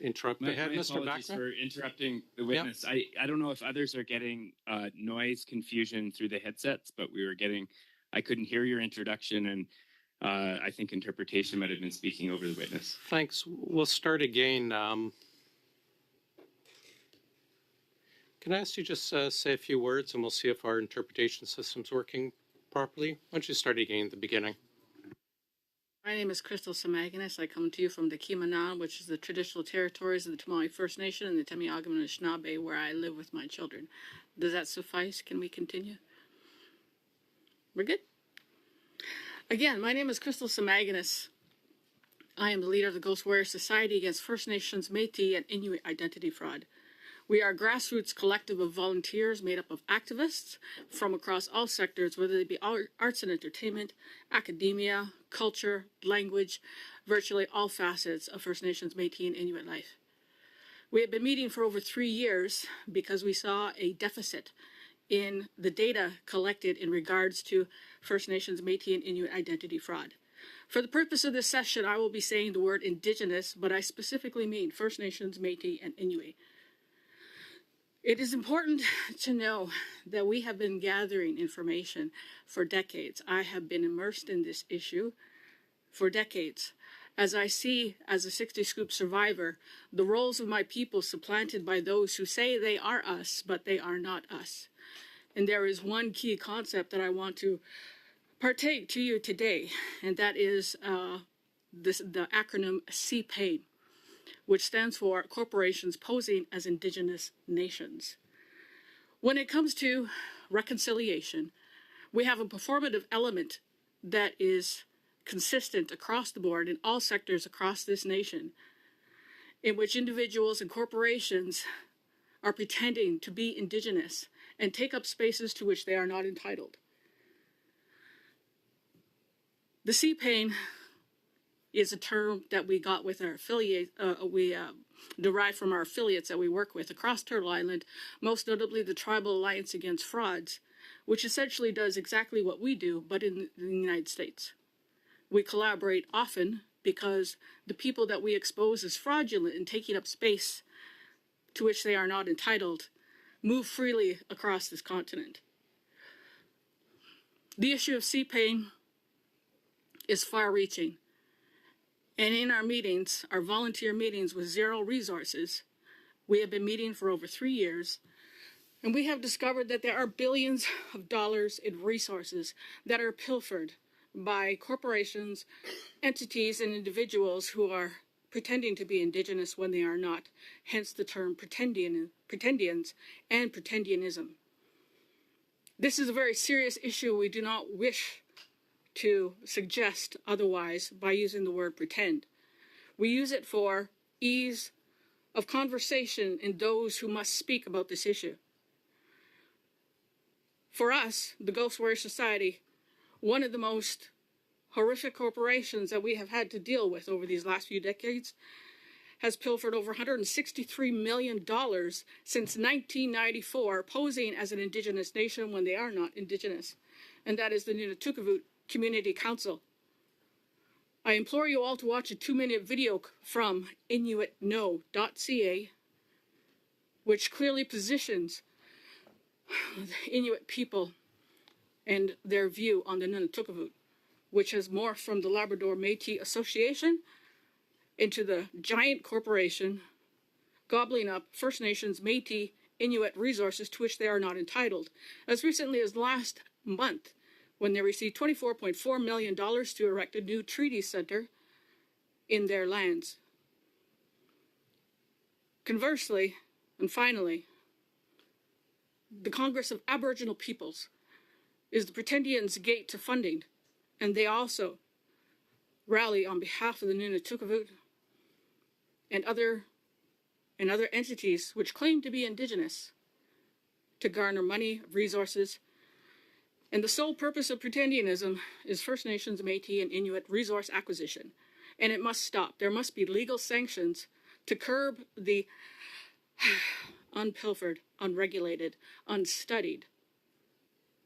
interrupt ahead, My Mr. apologies Backman. for interrupting the witness. I don't know if others are getting noise confusion through the headsets, but I couldn't hear your introduction, and I think interpretation might have been speaking over the witness. Thanks. We'll start again. Can I ask you just say a few words, and we'll see if our interpretation system's working properly? Why don't you start again at the beginning? My name is Crystal Samaganus. I come to you from the Kimanan, which is the traditional territories of the Tamale First Nation and the Temiagam and Anishinaabe, where I live with my children. Does that suffice? Can we continue? We're good? Again, my name is Crystal Samaganus. I am the leader of the Ghost Warrior Society against First Nations, Métis, and Inuit identity fraud. We are a grassroots collective of volunteers made up of activists from across all sectors, whether they be arts and entertainment, academia, culture, language, virtually all facets of First Nations, Métis, and Inuit life. We have been meeting for over 3 years because we saw a deficit in the data collected in regards to First Nations, Métis, and Inuit identity fraud. For the purpose of this session, I will be saying the word Indigenous, but I specifically mean First Nations, Métis, and Inuit. It is important to know that we have been gathering information for decades. I have been immersed in this issue for decades. As I see, as a 60 Scoop survivor, the roles of my people supplanted by those who say they are us, but they are not us. And there is one key concept that I want to partake to you today, and that is the acronym CPAIN, which stands for Corporations Posing as Indigenous Nations. When it comes to reconciliation, we have a performative element that is consistent across the board in all sectors across this nation, in which individuals and corporations are pretending to be Indigenous and take up spaces to which they are not entitled. The CPAIN is a term that we got with our affiliate, derived from our affiliates that we work with across Turtle Island, most notably the Tribal Alliance Against Frauds, which essentially does exactly what we do, but in the United States. We collaborate often because the people that we expose as fraudulent and taking up space to which they are not entitled move freely across this continent. The issue of CPAIN is far-reaching. And in our meetings, our volunteer meetings with zero resources, we have been meeting for over 3 years, and we have discovered that there are billions of dollars in resources that are pilfered by corporations, entities, and individuals who are pretending to be Indigenous when they are not, hence the term pretendians and pretendianism. This is a very serious issue. We do not wish to suggest otherwise by using the word pretend. We use it for ease of conversation in those who must speak about this issue. For us, the Ghost Warrior Society, one of the most horrific corporations that we have had to deal with over these last few decades has pilfered over $163 million since 1994, posing as an Indigenous nation when they are not Indigenous, and that is the Nunatukevoot Community Council. I implore you all to watch a 2-minute video from inuitknow.ca, which clearly positions the Inuit people and their view on the Nunatukevoot, which has morphed from the Labrador Métis Association into the giant corporation gobbling up First Nations, Métis, Inuit resources to which they are not entitled. As recently as last month, when they received $24.4 million to erect a new treaty center in their lands. Conversely, and finally, the Congress of Aboriginal Peoples is the pretendians' gate to funding, and they also rally on behalf of the Nunatukevoot and other entities which claim to be Indigenous to garner money, resources. And the sole purpose of pretendianism is First Nations, Métis, and Inuit resource acquisition. And it must stop. There must be legal sanctions to curb the unpilfered, unregulated, unstudied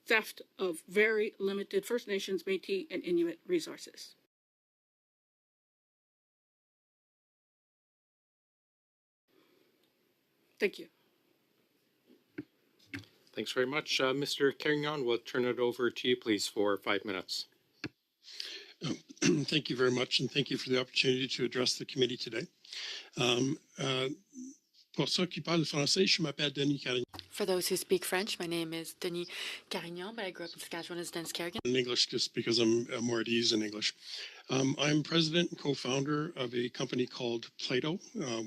theft of very limited First Nations, Métis, and Inuit resources. Thank you. Thanks very much. Mr. Carignan, we'll turn it over to you, please, for 5 minutes. Thank you very much, and thank you for the opportunity to address the committee today. Pour ceux qui parlent français, je m'appelle Denis Carignan. For those who speak French, my name is Denis Carignan, but I grew up in Saskatchewan as Dennis Carrigan. In English, just because I'm more at ease in English. I'm president and co-founder of a company called Plato.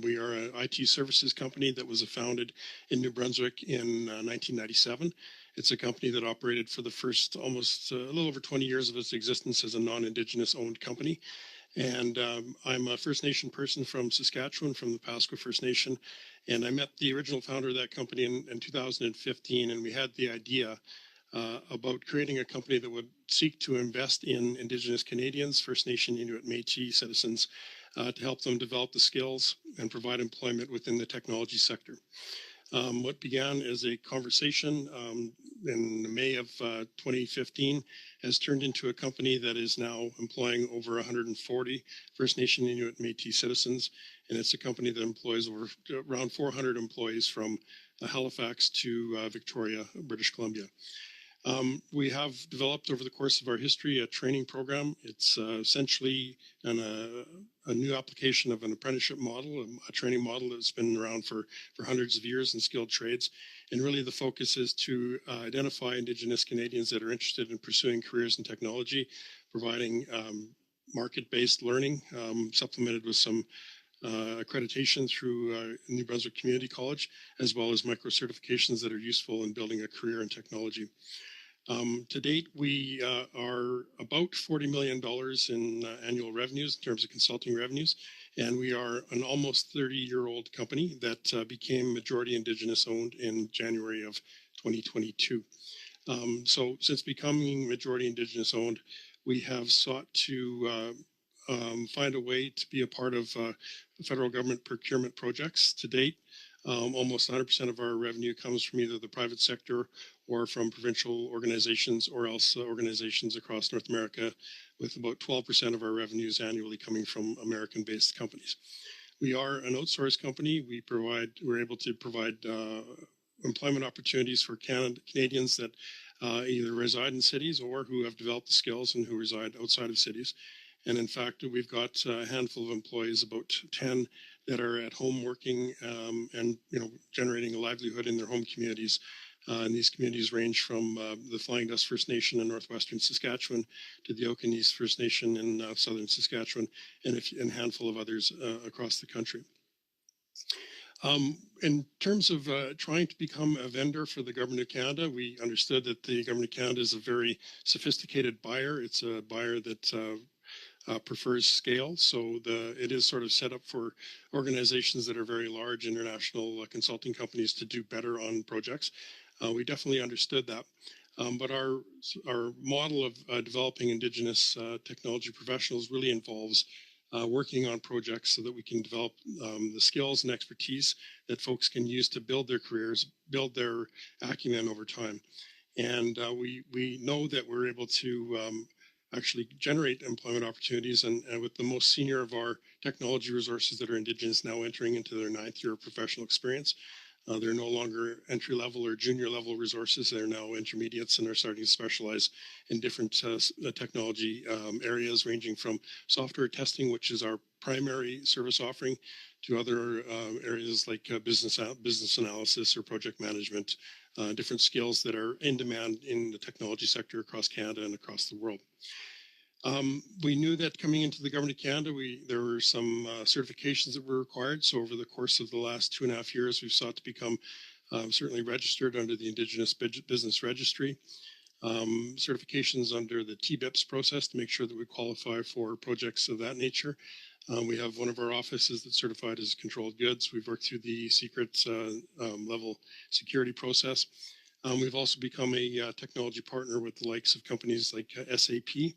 We are an IT services company that was founded in New Brunswick in 1997. It's a company that operated for the first almost a little over 20 years of its existence as a non-Indigenous owned company. And I'm a First Nation person from Saskatchewan, from the Pasqua First Nation. And I met the original founder of that company in 2015, and we had the idea about creating a company that would seek to invest in Indigenous Canadians, First Nation, Inuit, Métis citizens to help them develop the skills and provide employment within the technology sector. What began as a conversation in May of 2015 has turned into a company that is now employing over 140 First Nation, Inuit, Métis citizens. And it's a company that employs around 400 employees from Halifax to Victoria, British Columbia. We have developed over the course of our history a training program. It's essentially a new application of an apprenticeship model, a training model that's been around for hundreds of years in skilled trades. And really the focus is to identify Indigenous Canadians that are interested in pursuing careers in technology, providing market-based learning, supplemented with some accreditation through New Brunswick Community College, as well as micro-certifications that are useful in building a career in technology. To date, we are about $40 million in annual revenues in terms of consulting revenues, and we are an almost 30-year-old company that became majority Indigenous owned in January of 2022. So since becoming majority Indigenous owned, we have sought to find a way to be a part of federal government procurement projects. To date, almost 100% of our revenue comes from either the private sector or from provincial organizations or else organizations across North America, with about 12% of our revenues annually coming from American-based companies. We are an outsourced company. We're able to provide employment opportunities for Canadians that either reside in cities or who have developed the skills and who reside outside of cities. And in fact, we've got a handful of employees, about 10, that are at home working and generating a livelihood in their home communities. And these communities range from the Flying Dust First Nation in northwestern Saskatchewan to the Okanese First Nation in southern Saskatchewan, and a handful of others across the country. In terms of trying to become a vendor for the Government of Canada, we understood that the Government of Canada is a very sophisticated buyer. It's a buyer that prefers scale. So it is sort of set up for organizations that are very large, international consulting companies, to do better on projects. We definitely understood that. But our model of developing Indigenous technology professionals really involves working on projects so that we can develop the skills and expertise that folks can use to build their careers, build their acumen over time. And we know that we're able to actually generate employment opportunities, and with the most senior of our technology resources that are Indigenous now entering into their 9th year of professional experience. They're no longer entry-level or junior-level resources. They're now intermediates and are starting to specialize in different technology areas, ranging from software testing, which is our primary service offering, to other areas like business analysis or project management, different skills that are in demand in the technology sector across Canada and across the world. We knew that coming into the Government of Canada, there were some certifications that were required. So over the course of the last 2.5 years, we've sought to become certainly registered under the Indigenous Business Registry, certifications under the TBIPS process to make sure that we qualify for projects of that nature. We have one of our offices that's certified as controlled goods. We've worked through the secret level security process. We've also become a technology partner with the likes of companies like SAP,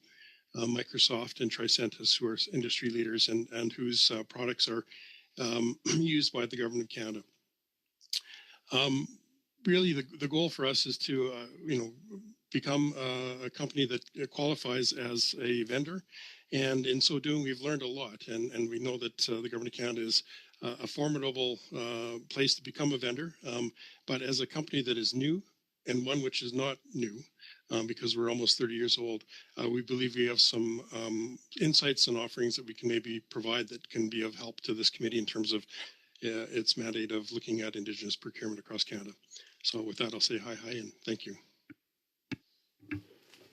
Microsoft, and Tricentis, who are industry leaders and whose products are used by the Government of Canada. Really, the goal for us is to, become a company that qualifies as a vendor. And in so doing, we've learned a lot. And we know that the Government of Canada is a formidable place to become a vendor. But as a company that is new and one which is not new, because we're almost 30 years old, we believe we have some insights and offerings that we can maybe provide that can be of help to this committee in terms of its mandate of looking at Indigenous procurement across Canada. So with that, I'll say hi and thank you.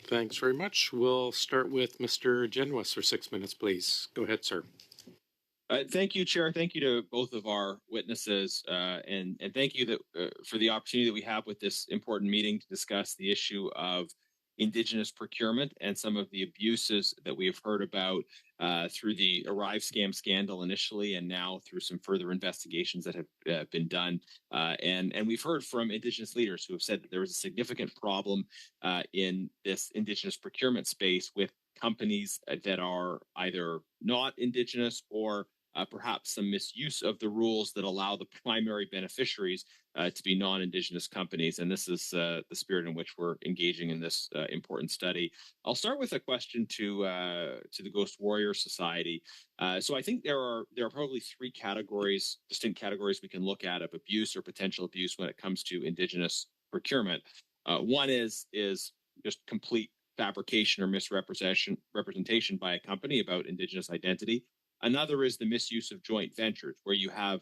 Thanks very much. We'll start with Mr. Genuis for 6 minutes, please. Go ahead, sir. Thank you, Chair. Thank you to both of our witnesses, and thank you for the opportunity that we have with this important meeting to discuss the issue of Indigenous procurement and some of the abuses that we have heard about through the Arrive scam scandal initially, and now through some further investigations that have been done. And we've heard from Indigenous leaders who have said that there is a significant problem in this Indigenous procurement space with companies that are either not Indigenous or perhaps some misuse of the rules that allow the primary beneficiaries to be non-Indigenous companies. And this is the spirit in which we're engaging in this important study. I'll start with a question to the Ghost Warrior Society. So I think there are probably three distinct categories we can look at of abuse or potential abuse when it comes to Indigenous procurement. One is just complete fabrication or misrepresentation by a company about Indigenous identity. Another is the misuse of joint ventures, where you have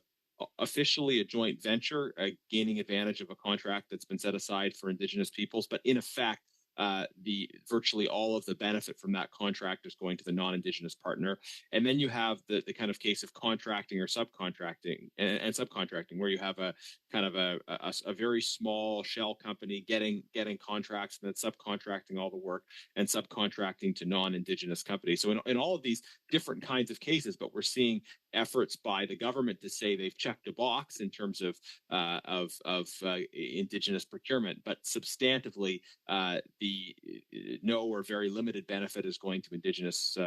officially a joint venture gaining advantage of a contract that's been set aside for Indigenous peoples, but in effect, virtually all of the benefit from that contract is going to the non-Indigenous partner. And then you have the kind of case of contracting or subcontracting and subcontracting, where you have a kind of a very small shell company getting contracts and then subcontracting all the work and subcontracting to non-Indigenous companies. So in all of these different kinds of cases, but we're seeing efforts by the government to say they've checked a box in terms of Indigenous procurement, but substantively the no or very limited benefit is going to Indigenous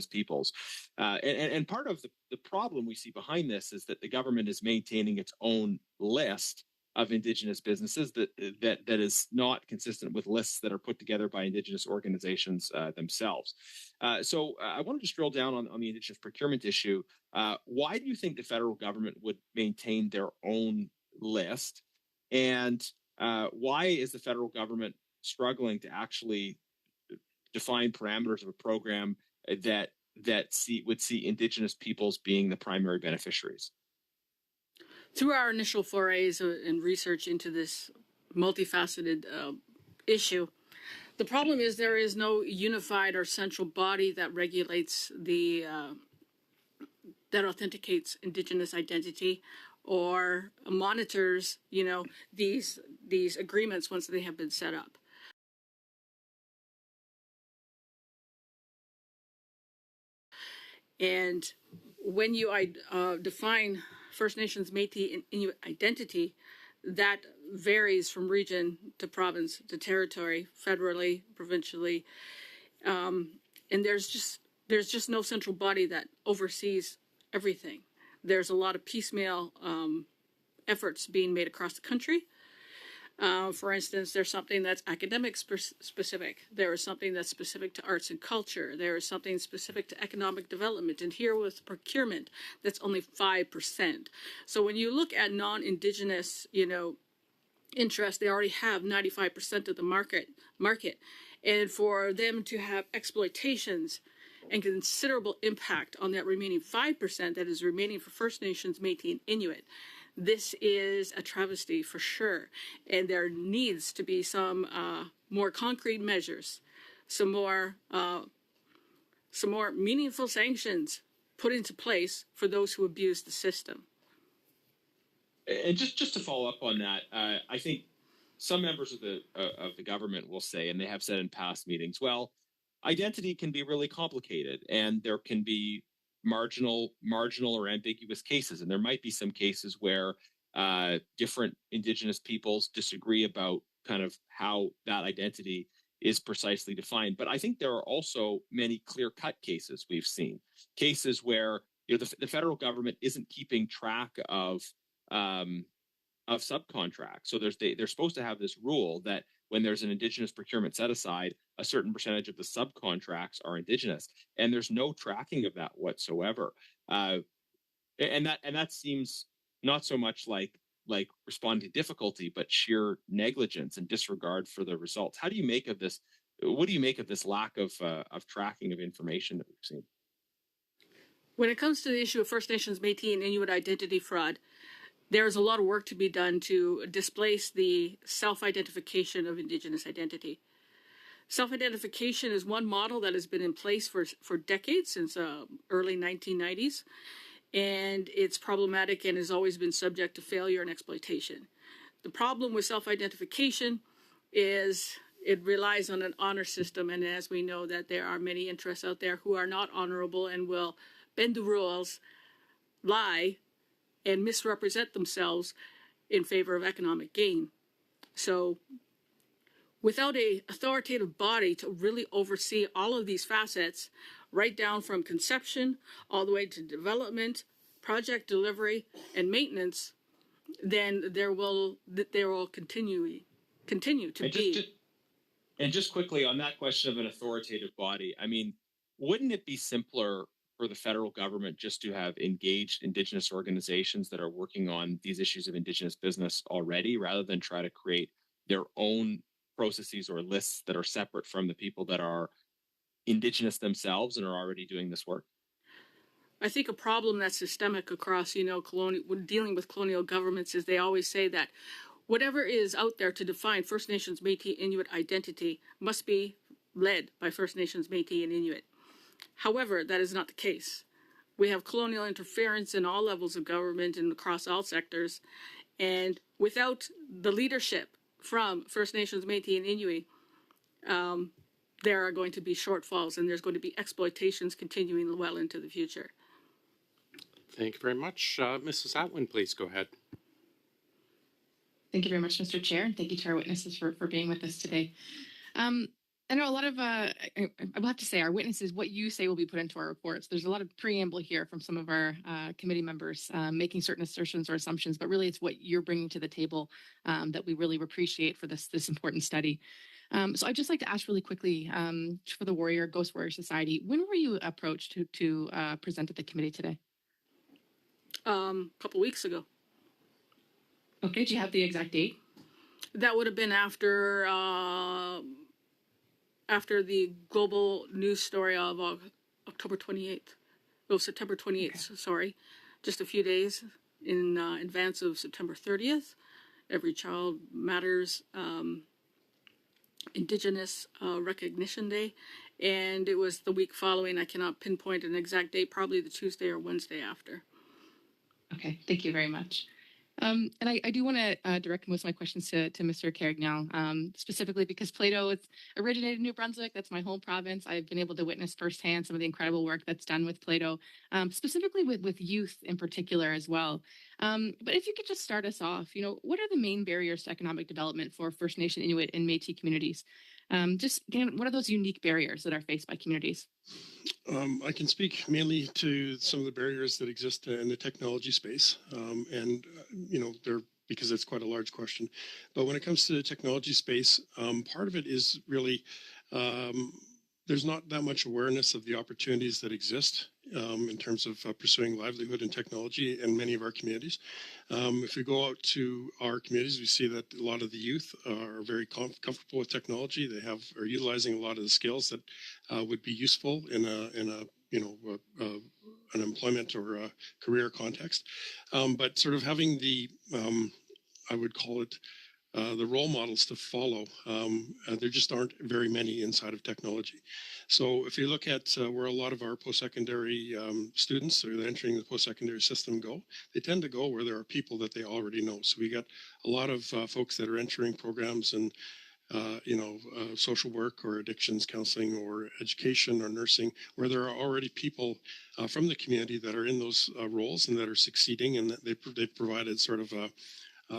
peoples. And part of the problem we see behind this is that the government is maintaining its own list of Indigenous businesses that is not consistent with lists that are put together by Indigenous organizations themselves. So I want to just drill down on the Indigenous procurement issue. Why do you think the federal government would maintain their own list? And why is the federal government struggling to actually define parameters of a program that would see Indigenous peoples being the primary beneficiaries? Through our initial forays and research into this multifaceted issue, the problem is there is no unified or central body that regulates that authenticates Indigenous identity or monitors, these agreements once they have been set up. And when you define First Nations, Métis, and Inuit identity, that varies from region to province to territory, federally, provincially, and there's just no central body that oversees everything. There's a lot of piecemeal efforts being made across the country. For instance, there's something that's academic specific. There is something that's specific to arts and culture. There is something specific to economic development. And here with procurement, that's only 5%. So when you look at non-Indigenous, interest, they already have 95% of the market. And for them to have exploitations and considerable impact on that remaining 5% that is remaining for First Nations, Métis, and Inuit, this is a travesty for sure. And there needs to be some more concrete measures, some more meaningful sanctions put into place for those who abuse the system. And just to follow up on that, I think some members of the government will say, and they have said in past meetings, well, identity can be really complicated, and there can be marginal or ambiguous cases, and there might be some cases where different Indigenous peoples disagree about kind of how that identity is precisely defined. But I think there are also many clear-cut cases we've seen, cases where the federal government isn't keeping track of subcontracts. So they're supposed to have this rule that when there's an Indigenous procurement set aside, a certain percentage of the subcontracts are Indigenous, and there's no tracking of that whatsoever. And that seems not so much like responding to difficulty, but sheer negligence and disregard for the results. How do you make of this? What do you make of this lack of tracking of information that we've seen? When it comes to the issue of First Nations, Métis, and Inuit identity fraud, there's a lot of work to be done to displace the self-identification of Indigenous identity. Self-identification is one model that has been in place for decades, since early 1990s, and it's problematic and has always been subject to failure and exploitation. The problem with self-identification is it relies on an honor system, and as we know that there are many interests out there who are not honorable and will bend the rules, lie, and misrepresent themselves in favor of economic gain. So without an authoritative body to really oversee all of these facets, right down from conception all the way to development, project delivery, and maintenance, then there will continue to be. And just quickly on that question of an authoritative body, I mean, wouldn't it be simpler for the federal government just to have engaged Indigenous organizations that are working on these issues of Indigenous business already, rather than try to create their own processes or lists that are separate from the people that are Indigenous themselves and are already doing this work? I think a problem that's systemic across, dealing with colonial governments is they always say that whatever is out there to define First Nations, Métis, Inuit identity must be led by First Nations, Métis, and Inuit. However, that is not the case. We have colonial interference in all levels of government and across all sectors, and without the leadership from First Nations, Métis, and Inuit, there are going to be shortfalls, and there's going to be exploitations continuing well into the future. Thank you very much. Mrs. Atwin, please go ahead. Thank you very much, Mr. Chair, and thank you to our witnesses for being with us today. I know a lot of, I will have to say, our witnesses, what you say will be put into our reports. There's a lot of preamble here from some of our committee members making certain assertions or assumptions, but really it's what you're bringing to the table that we really appreciate for this important study. So I'd just like to ask really quickly for the Ghost Warrior Society, when were you approached to present at the committee today? A couple weeks ago. Okay, do you have the exact date? That would have been after the global news story of September 28th, okay. Sorry. Just a few days in advance of September 30th. Every Child Matters Indigenous Recognition Day. And it was the week following. I cannot pinpoint an exact date, probably the Tuesday or Wednesday after. Okay, thank you very much. And I do want to direct most of my questions to Mr. Carignan, specifically because Plato is originated in New Brunswick. That's my home province. I've been able to witness firsthand some of the incredible work that's done with Plato, specifically with youth in particular as well. But if you could just start us off, what are the main barriers to economic development for First Nation, Inuit, and Métis communities? What are those unique barriers that are faced by communities? I can speak mainly to some of the barriers that exist in the technology space, and they're because it's quite a large question. But when it comes to the technology space, part of it is really there's not that much awareness of the opportunities that exist in terms of pursuing livelihood in technology in many of our communities. If we go out to our communities, we see that a lot of the youth are very comfortable with technology. They are utilizing a lot of the skills that would be useful in an employment or a career context. But sort of having I would call it, the role models to follow, there just aren't very many inside of technology. So if you look at where a lot of our post-secondary students who are entering the post-secondary system go, they tend to go where there are people that they already know. So we got a lot of folks that are entering programs in social work or addictions counseling or education or nursing, where there are already people from the community that are in those roles and that are succeeding, and that they've provided sort of a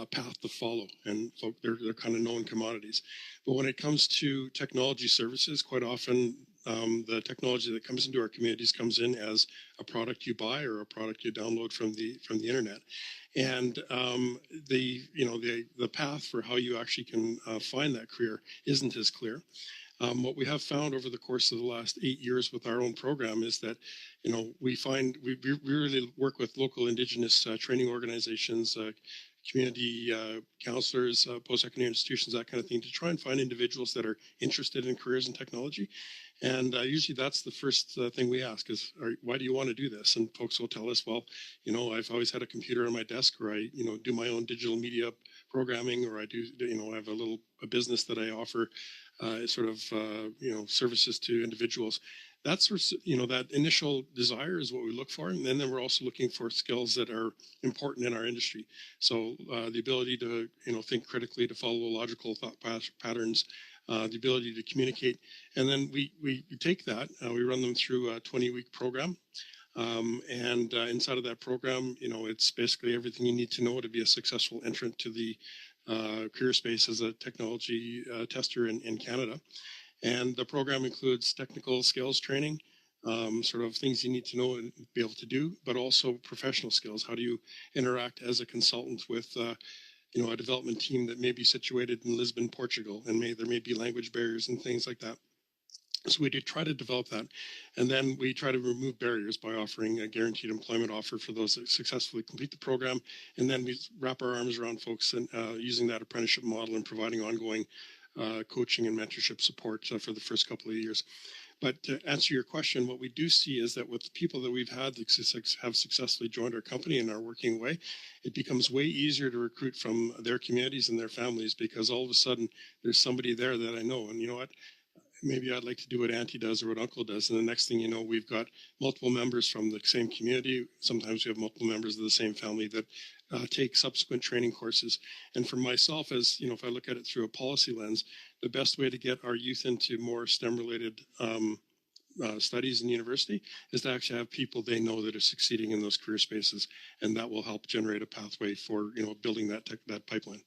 path to follow, and they're kind of known commodities. But when it comes to technology services, quite often the technology that comes into our communities comes in as a product you buy or a product you download from the internet, and the path for how you actually can find that career isn't as clear. What we have found over the course of the last 8 years with our own program is that, we find we really work with local Indigenous training organizations, community counselors, post-secondary institutions, that kind of thing, to try and find individuals that are interested in careers in technology. And usually that's the first thing we ask is, why do you want to do this? And folks will tell us, well, I've always had a computer on my desk, or I, do my own digital media programming, or I do, I have a business that I offer services to individuals. That's that initial desire is what we look for, and then we're also looking for skills that are important in our industry. So the ability to think critically, to follow logical thought patterns, the ability to communicate, and then we take that, we run them through a 20-week program. And inside of that program, it's basically everything you need to know to be a successful entrant to the career space as a technology tester in Canada. And the program includes technical skills training, sort of things you need to know and be able to do, but also professional skills. How do you interact as a consultant with a development team that may be situated in Lisbon, Portugal, and there may be language barriers and things like that. So we do try to develop that. And then we try to remove barriers by offering a guaranteed employment offer for those that successfully complete the program. And then we wrap our arms around folks and using that apprenticeship model and providing ongoing coaching and mentorship support for the first couple of years. But to answer your question, what we do see is that with the people that we've had that have successfully joined our company and are working away, it becomes way easier to recruit from their communities and their families, because all of a sudden there's somebody there that I know. And you know what? Maybe I'd like to do what Auntie does or what Uncle does. And the next thing you know, we've got multiple members from the same community. Sometimes we have multiple members of the same family that take subsequent training courses. And for myself, as if I look at it through a policy lens, the best way to get our youth into more STEM-related studies in university is to actually have people they know that are succeeding in those career spaces. And that will help generate a pathway for, building that pipeline.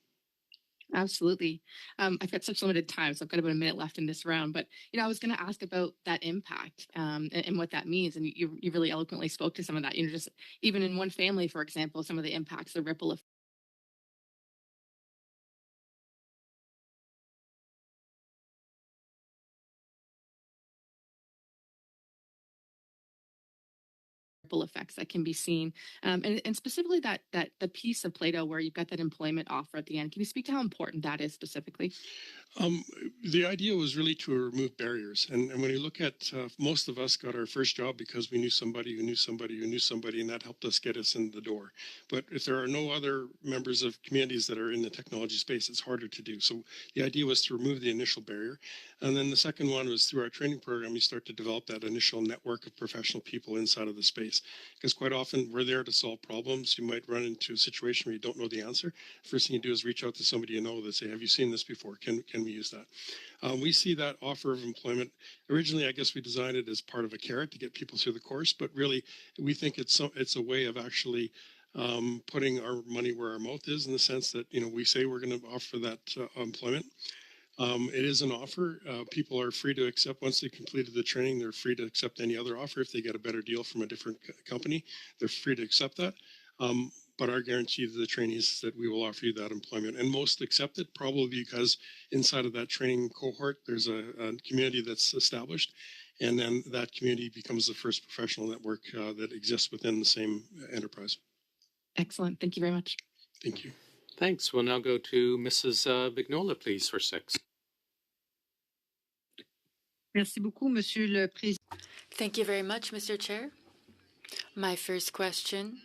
Absolutely. I've got such limited time, so I've got about a minute left in this round. But I was going to ask about that impact and what that means, and you really eloquently spoke to some of that. Just even in one family, for example, some of the impacts, the ripple effects that can be seen, and specifically that the piece of Plato where you've got that employment offer at the end. Can you speak to how important that is specifically? The idea was really to remove barriers. And when you look at most of us got our first job because we knew somebody who knew somebody who knew somebody, and that helped us get us in the door. But if there are no other members of communities that are in the technology space, it's harder to do. So the idea was to remove the initial barrier. And then the second one was through our training program, you start to develop that initial network of professional people inside of the space. Because quite often we're there to solve problems. You might run into a situation where you don't know the answer. First thing you do is reach out to somebody you know that say, have you seen this before? Can we use that? We see that offer of employment. Originally, I guess we designed it as part of a carrot to get people through the course, but really we think it's a way of actually putting our money where our mouth is, in the sense that, we say we're going to offer that employment. It is an offer. People are free to accept. Once they've completed the training, they're free to accept any other offer. If they get a better deal from a different company, they're free to accept that. But our guarantee to the trainees is that we will offer you that employment. And most accept it, probably because inside of that training cohort, there's a community that's established. And then that community becomes the first professional network that exists within the same enterprise. Excellent. Thank you very much. Thank you. Thanks. We'll now go to Mrs. Vignola, please, for 6. Merci beaucoup, Monsieur le Président. Thank you very much, Mr. Chair. My first question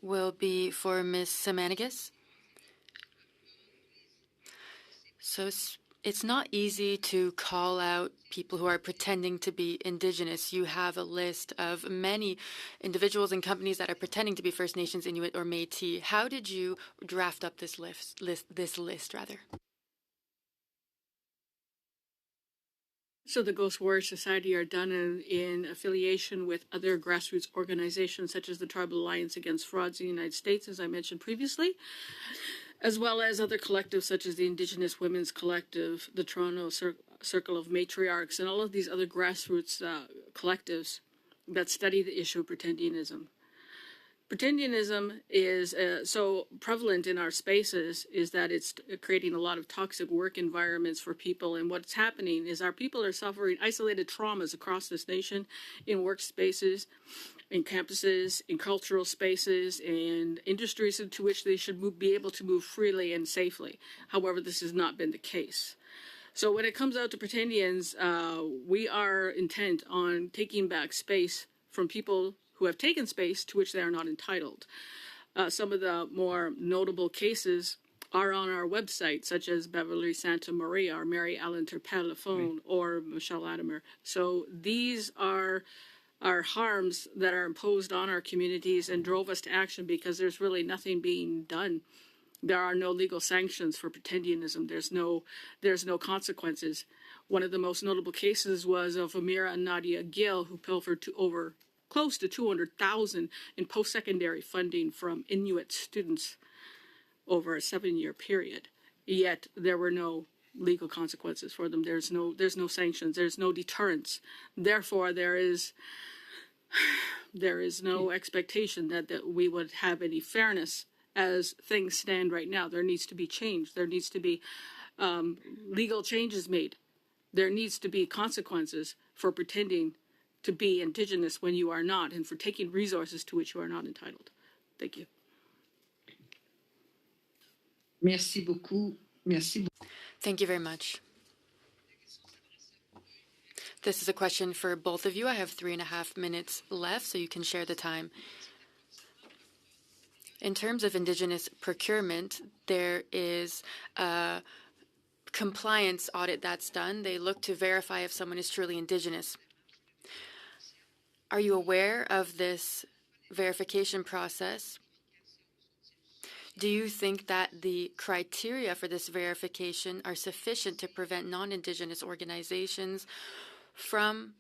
will be for Ms. Samanigas. So it's not easy to call out people who are pretending to be Indigenous. You have a list of many individuals and companies that are pretending to be First Nations, Inuit, or Métis. How did you draft up this list? So the Ghost Warrior Society are done in affiliation with other grassroots organizations such as the Tribal Alliance Against Frauds in the United States, as I mentioned previously, as well as other collectives such as the Indigenous Women's Collective, the Toronto Circle of Matriarchs, and all of these other grassroots collectives that study the issue of pretendianism. Pretendianism is so prevalent in our spaces is that it's creating a lot of toxic work environments for people. And what's happening is our people are suffering isolated traumas across this nation in workspaces, in campuses, in cultural spaces, and industries into which they should be able to move freely and safely. However, this has not been the case. So when it comes out to pretendians, we are intent on taking back space from people who have taken space to which they are not entitled. Some of the more notable cases are on our website, such as Beverly Santa Maria or Mary Ellen Terpelafone or Michelle Latimer. So these are harms that are imposed on our communities and drove us to action because there's really nothing being done. There are no legal sanctions for pretendianism. There's no consequences. One of the most notable cases was of Amira and Nadia Gill, who pilfered over close to $200,000 in post-secondary funding from Inuit students over a 7-year period. Yet there were no legal consequences for them. There's no sanctions. There's no deterrence. Therefore, there is no expectation that we would have any fairness as things stand right now. There needs to be change. There needs to be legal changes made. There needs to be consequences for pretending to be Indigenous when you are not, and for taking resources to which you are not entitled. Thank you. Merci beaucoup. Merci beaucoup. Thank you very much. This is a question for both of you. I have 3.5 minutes left, so you can share the time. In terms of Indigenous procurement, there is a compliance audit that's done. They look to verify if someone is truly Indigenous. Are you aware of this verification process? Do you think that the criteria for this verification are sufficient to prevent non-Indigenous organizations from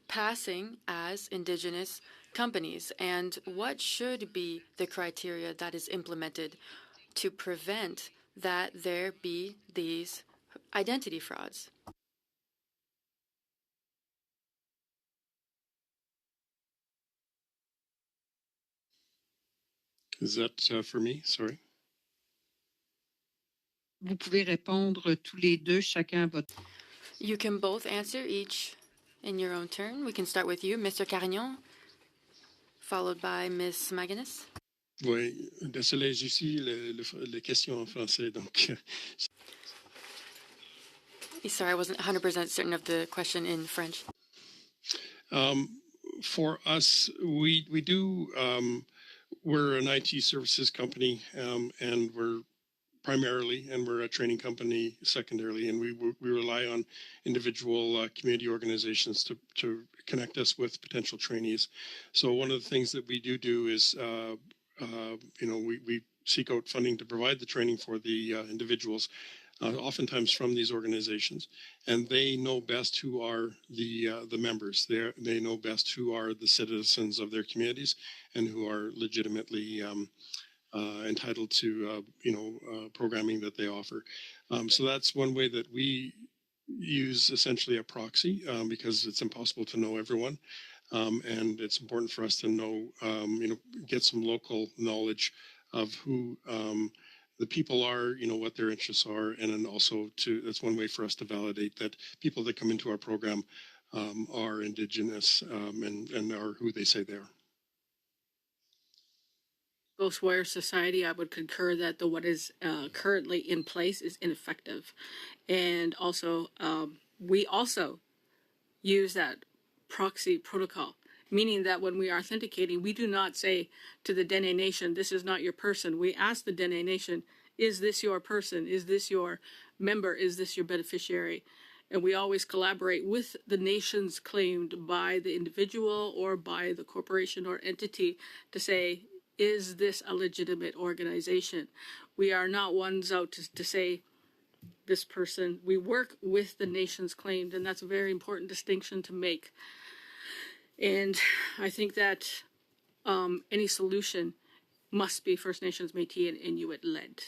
passing as Indigenous companies? And what should be the criteria that is implemented to prevent that there be these identity frauds? Is that for me? Sorry. Vous pouvez répondre tous les deux, chacun à votre. You can both answer, each in your own turn. We can start with you, Mr. Carignon, followed by Ms. Maginnis. Oui, désolé, j'ai ici les questions en français, donc. Sorry, I wasn't 100% certain of the question in French. For us, we do. We're an IT services company, and we're a training company secondarily, and we rely on individual community organizations to connect us with potential trainees. So one of the things that we do is, we seek out funding to provide the training for the individuals, oftentimes from these organizations, and they know best who are the members. They know best who are the citizens of their communities and who are legitimately entitled to programming that they offer. So that's one way that we use essentially a proxy, because it's impossible to know everyone, and it's important for us to know, get some local knowledge of who the people are, what their interests are, and then also that's one way for us to validate that people that come into our program are Indigenous and are who they say they are. Ghost Warrior Society, I would concur that what is currently in place is ineffective. And also, we also use that proxy protocol, meaning that when we are authenticating, we do not say to the Dene Nation, this is not your person. We ask the Dene Nation, is this your person? Is this your member? Is this your beneficiary? And we always collaborate with the nations claimed by the individual or by the corporation or entity to say, is this a legitimate organization? We are not ones out to say this person. We work with the nations claimed, and that's a very important distinction to make. And I think that any solution must be First Nations, Métis, and Inuit led.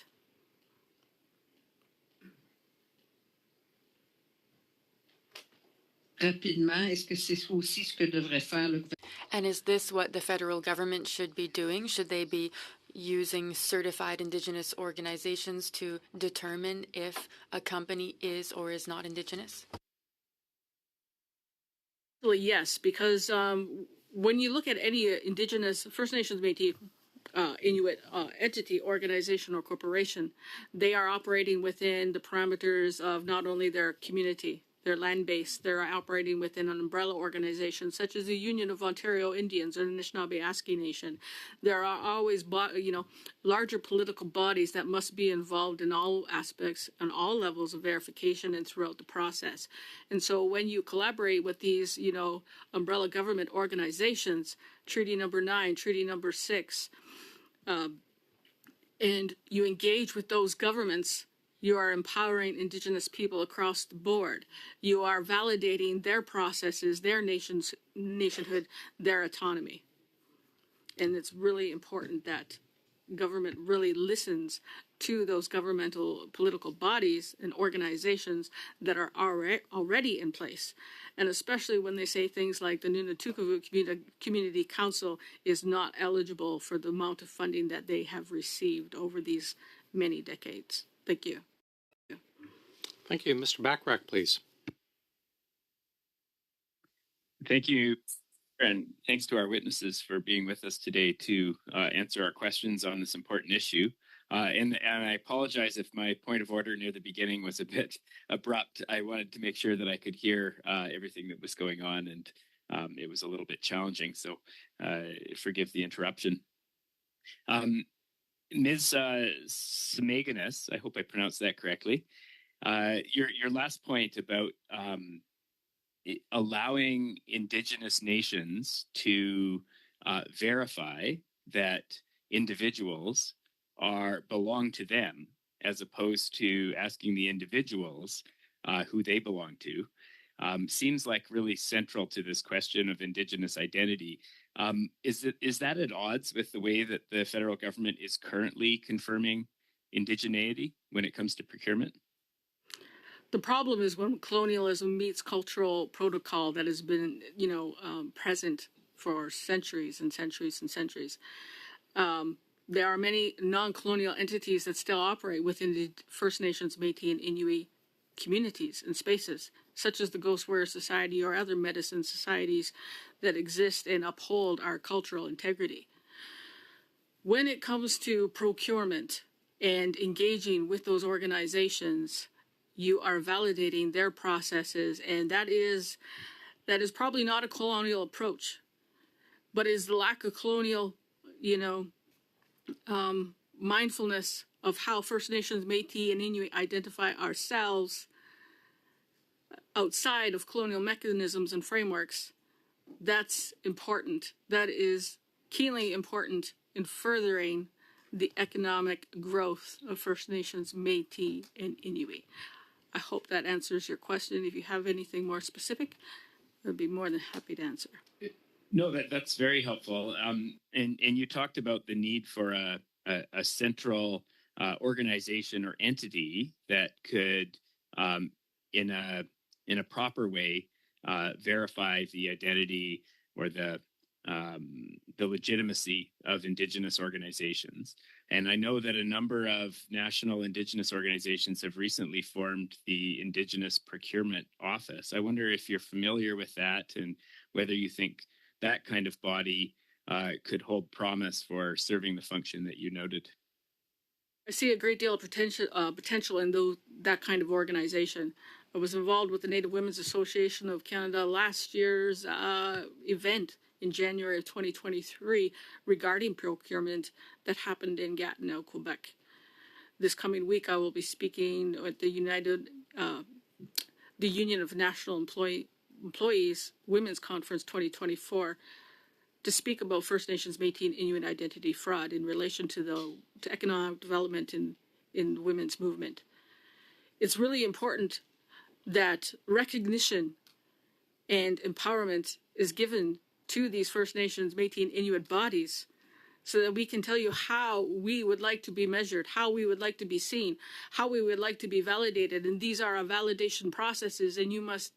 rapidement? Est-ce que c'est aussi ce que devrait faire le gouvernement? And is this what the federal government should be doing? Should they be using certified Indigenous organizations to determine if a company is or is not Indigenous? Yes, because when you look at any Indigenous First Nations Métis Inuit entity, organization, or corporation, they are operating within the parameters of not only their community, their land base, they're operating within an umbrella organization such as the Union of Ontario Indians or the Anishinaabe Aski Nation. There are always, larger political bodies that must be involved in all aspects and all levels of verification and throughout the process. And so when you collaborate with these, umbrella government organizations, Treaty Number 9, Treaty Number 6, and you engage with those governments, you are empowering Indigenous people across the board. You are validating their processes, their nationhood, their autonomy. And it's really important that government really listens to those governmental political bodies and organizations that are already in place. And especially when they say things like the Nunatukavu Community Council is not eligible for the amount of funding that they have received over these many decades. Thank you. Thank you. Mr. Backrack, please. Thank you. And thanks to our witnesses for being with us today to answer our questions on this important issue. And I apologize if my point of order near the beginning was a bit abrupt. I wanted to make sure that I could hear everything that was going on, and it was a little bit challenging. So forgive the interruption. Ms. Samaganus, I hope I pronounced that correctly. Your last point about allowing Indigenous nations to verify that individuals belong to them, as opposed to asking the individuals who they belong to, seems like really central to this question of Indigenous identity. Is that at odds with the way that the federal government is currently confirming indigeneity when it comes to procurement? The problem is when colonialism meets cultural protocol that has been, present for centuries and centuries and centuries. There are many non-colonial entities that still operate within the First Nations, Métis, and Inuit communities and spaces, such as the Ghost Warrior Society or other medicine societies that exist and uphold our cultural integrity. When it comes to procurement and engaging with those organizations, you are validating their processes, and that is probably not a colonial approach, but is the lack of colonial, mindfulness of how First Nations, Métis, and Inuit identify ourselves outside of colonial mechanisms and frameworks. That's important. That is keenly important in furthering the economic growth of First Nations, Métis, and Inuit. I hope that answers your question. If you have anything more specific, I'd be more than happy to answer. No, that's very helpful. And you talked about the need for a central organization or entity that could, in a proper way, verify the identity or the legitimacy of Indigenous organizations. And I know that a number of national Indigenous organizations have recently formed the Indigenous Procurement Office. I wonder if you're familiar with that and whether you think that kind of body could hold promise for serving the function that you noted. I see a great deal of potential in that kind of organization. I was involved with the Native Women's Association of Canada last year's event in January of 2023 regarding procurement that happened in Gatineau, Quebec. This coming week, I will be speaking at the Union of National Employees Women's Conference 2024 to speak about First Nations, Métis, and Inuit identity fraud in relation to economic development in the women's movement. It's really important that recognition and empowerment is given to these First Nations, Métis, and Inuit bodies so that we can tell you how we would like to be measured, how we would like to be seen, how we would like to be validated. And these are our validation processes, and you must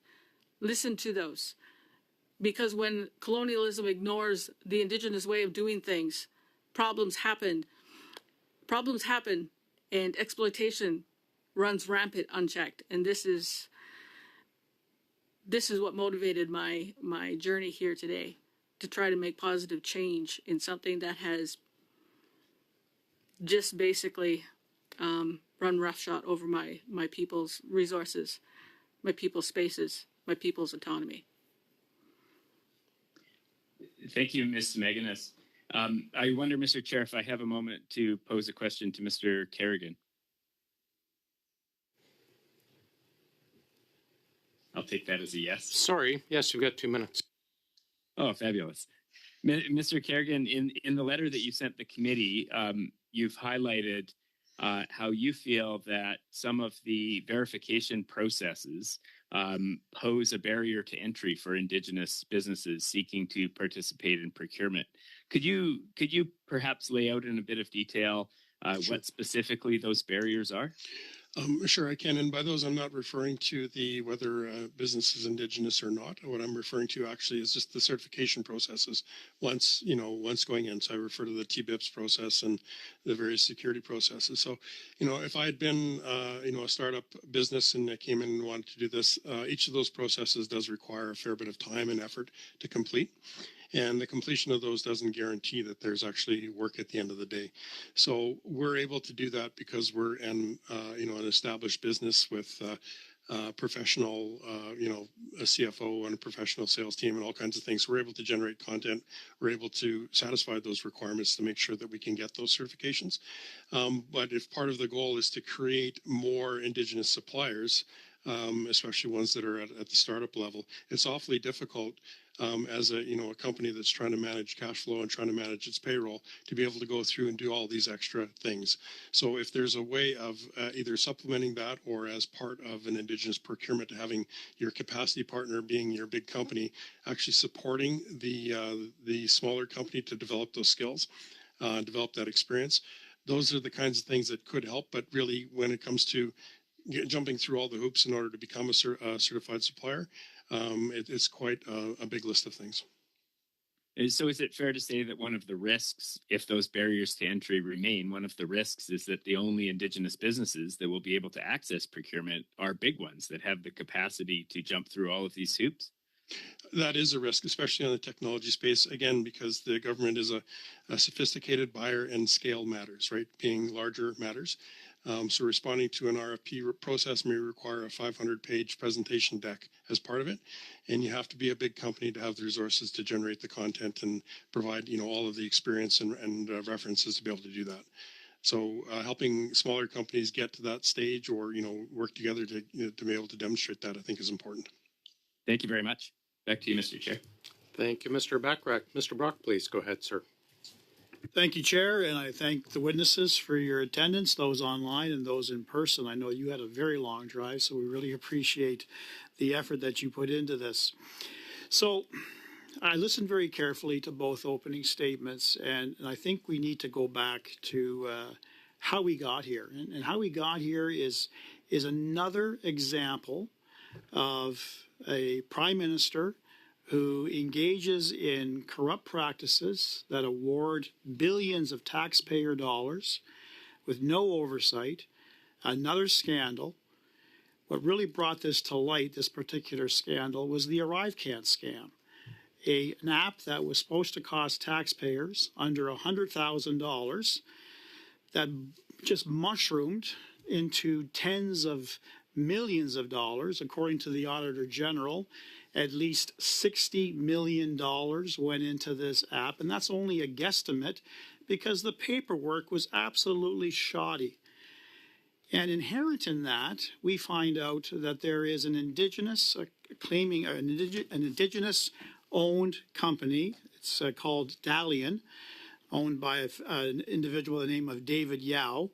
Listen to those. Because when colonialism ignores the indigenous way of doing things, problems happen. Problems happen, and exploitation runs rampant unchecked. And this is what motivated my journey here today, to try to make positive change in something that has just basically run roughshod over my people's resources, my people's spaces, my people's autonomy. Thank you, Ms. Meganis. I wonder, Mr. Chair, if I have a moment to pose a question to Mr. Kerrigan. I'll take that as a yes. Sorry. Yes, you've got 2 minutes. Oh, fabulous. Mr. Kerrigan, in the letter that you sent the committee, you've highlighted how you feel that some of the verification processes pose a barrier to entry for Indigenous businesses seeking to participate in procurement. Could you perhaps lay out in a bit of detail Sure. what specifically those barriers are? Sure, I can. And by those, I'm not referring to whether business is indigenous or not. What I'm referring to actually is just the certification processes once going in. So I refer to the TBIPS process and the various security processes. So, if I had been, a startup business and I came in and wanted to do this, each of those processes does require a fair bit of time and effort to complete. And the completion of those doesn't guarantee that there's actually work at the end of the day. So we're able to do that because we're an established business with professional, a CFO and a professional sales team and all kinds of things. We're able to generate content. We're able to satisfy those requirements to make sure that we can get those certifications. But if part of the goal is to create more Indigenous suppliers, especially ones that are at the startup level, it's awfully difficult as a company that's trying to manage cash flow and trying to manage its payroll to be able to go through and do all these extra things. So if there's a way of either supplementing that or as part of an Indigenous procurement, having your capacity partner being your big company, actually supporting the smaller company to develop those skills, develop that experience, those are the kinds of things that could help. But really, when it comes to jumping through all the hoops in order to become a certified supplier, it's quite a big list of things. So is it fair to say that one of the risks, if those barriers to entry remain, one of the risks is that the only Indigenous businesses that will be able to access procurement are big ones that have the capacity to jump through all of these hoops? That is a risk, especially on the technology space, again, because the government is a sophisticated buyer and scale matters, right? Being larger matters. So responding to an RFP process may require a 500-page presentation deck as part of it. And you have to be a big company to have the resources to generate the content and provide, all of the experience and references to be able to do that. So helping smaller companies get to that stage or, work together to be able to demonstrate that, I think is important. Thank you very much. Back to you, Mr. Chair. Thank you, Mr. Backrack. Mr. Brock, please go ahead, sir. Thank you, Chair, and I thank the witnesses for your attendance, those online and those in person. I know you had a very long drive, so we really appreciate the effort that you put into this. So I listened very carefully to both opening statements, and I think we need to go back to how we got here. And how we got here is another example of a prime minister who engages in corrupt practices that award billions of taxpayer dollars with no oversight. Another scandal. What really brought this to light, this particular scandal, was the ArriveCan scam, an app that was supposed to cost taxpayers under $100,000 that just mushroomed into tens of millions of dollars. According to the Auditor General, at least $60 million went into this app, and that's only a guesstimate because the paperwork was absolutely shoddy. And inherent in that, we find out that there is an Indigenous, claiming an Indigenous-owned company. It's called Dalian, owned by an individual by the name of David Yao.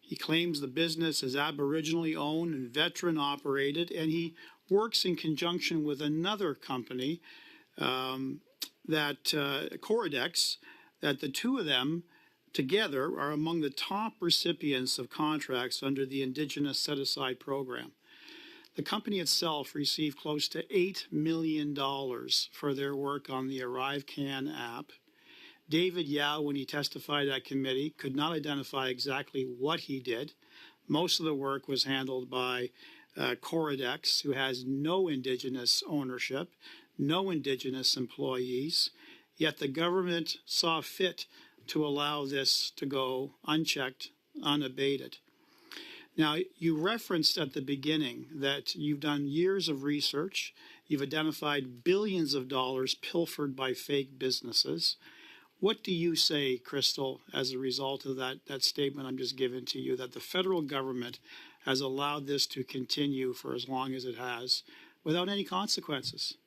He claims the business is Aboriginally owned and veteran operated, and he works in conjunction with another company, Coridex, that the two of them together are among the top recipients of contracts under the Indigenous Set-Aside program. The company itself received close to $8 million for their work on the ArriveCan app. David Yao, when he testified at committee, could not identify exactly what he did. Most of the work was handled by Coridex, who has no Indigenous ownership, no Indigenous employees, yet the government saw fit to allow this to go unchecked, unabated. Now, you referenced at the beginning that you've done years of research, you've identified billions of dollars pilfered by fake businesses. What do you say, Crystal, as a result of that statement I'm just giving to you, that the federal government has allowed this to continue for as long as it has without any consequences?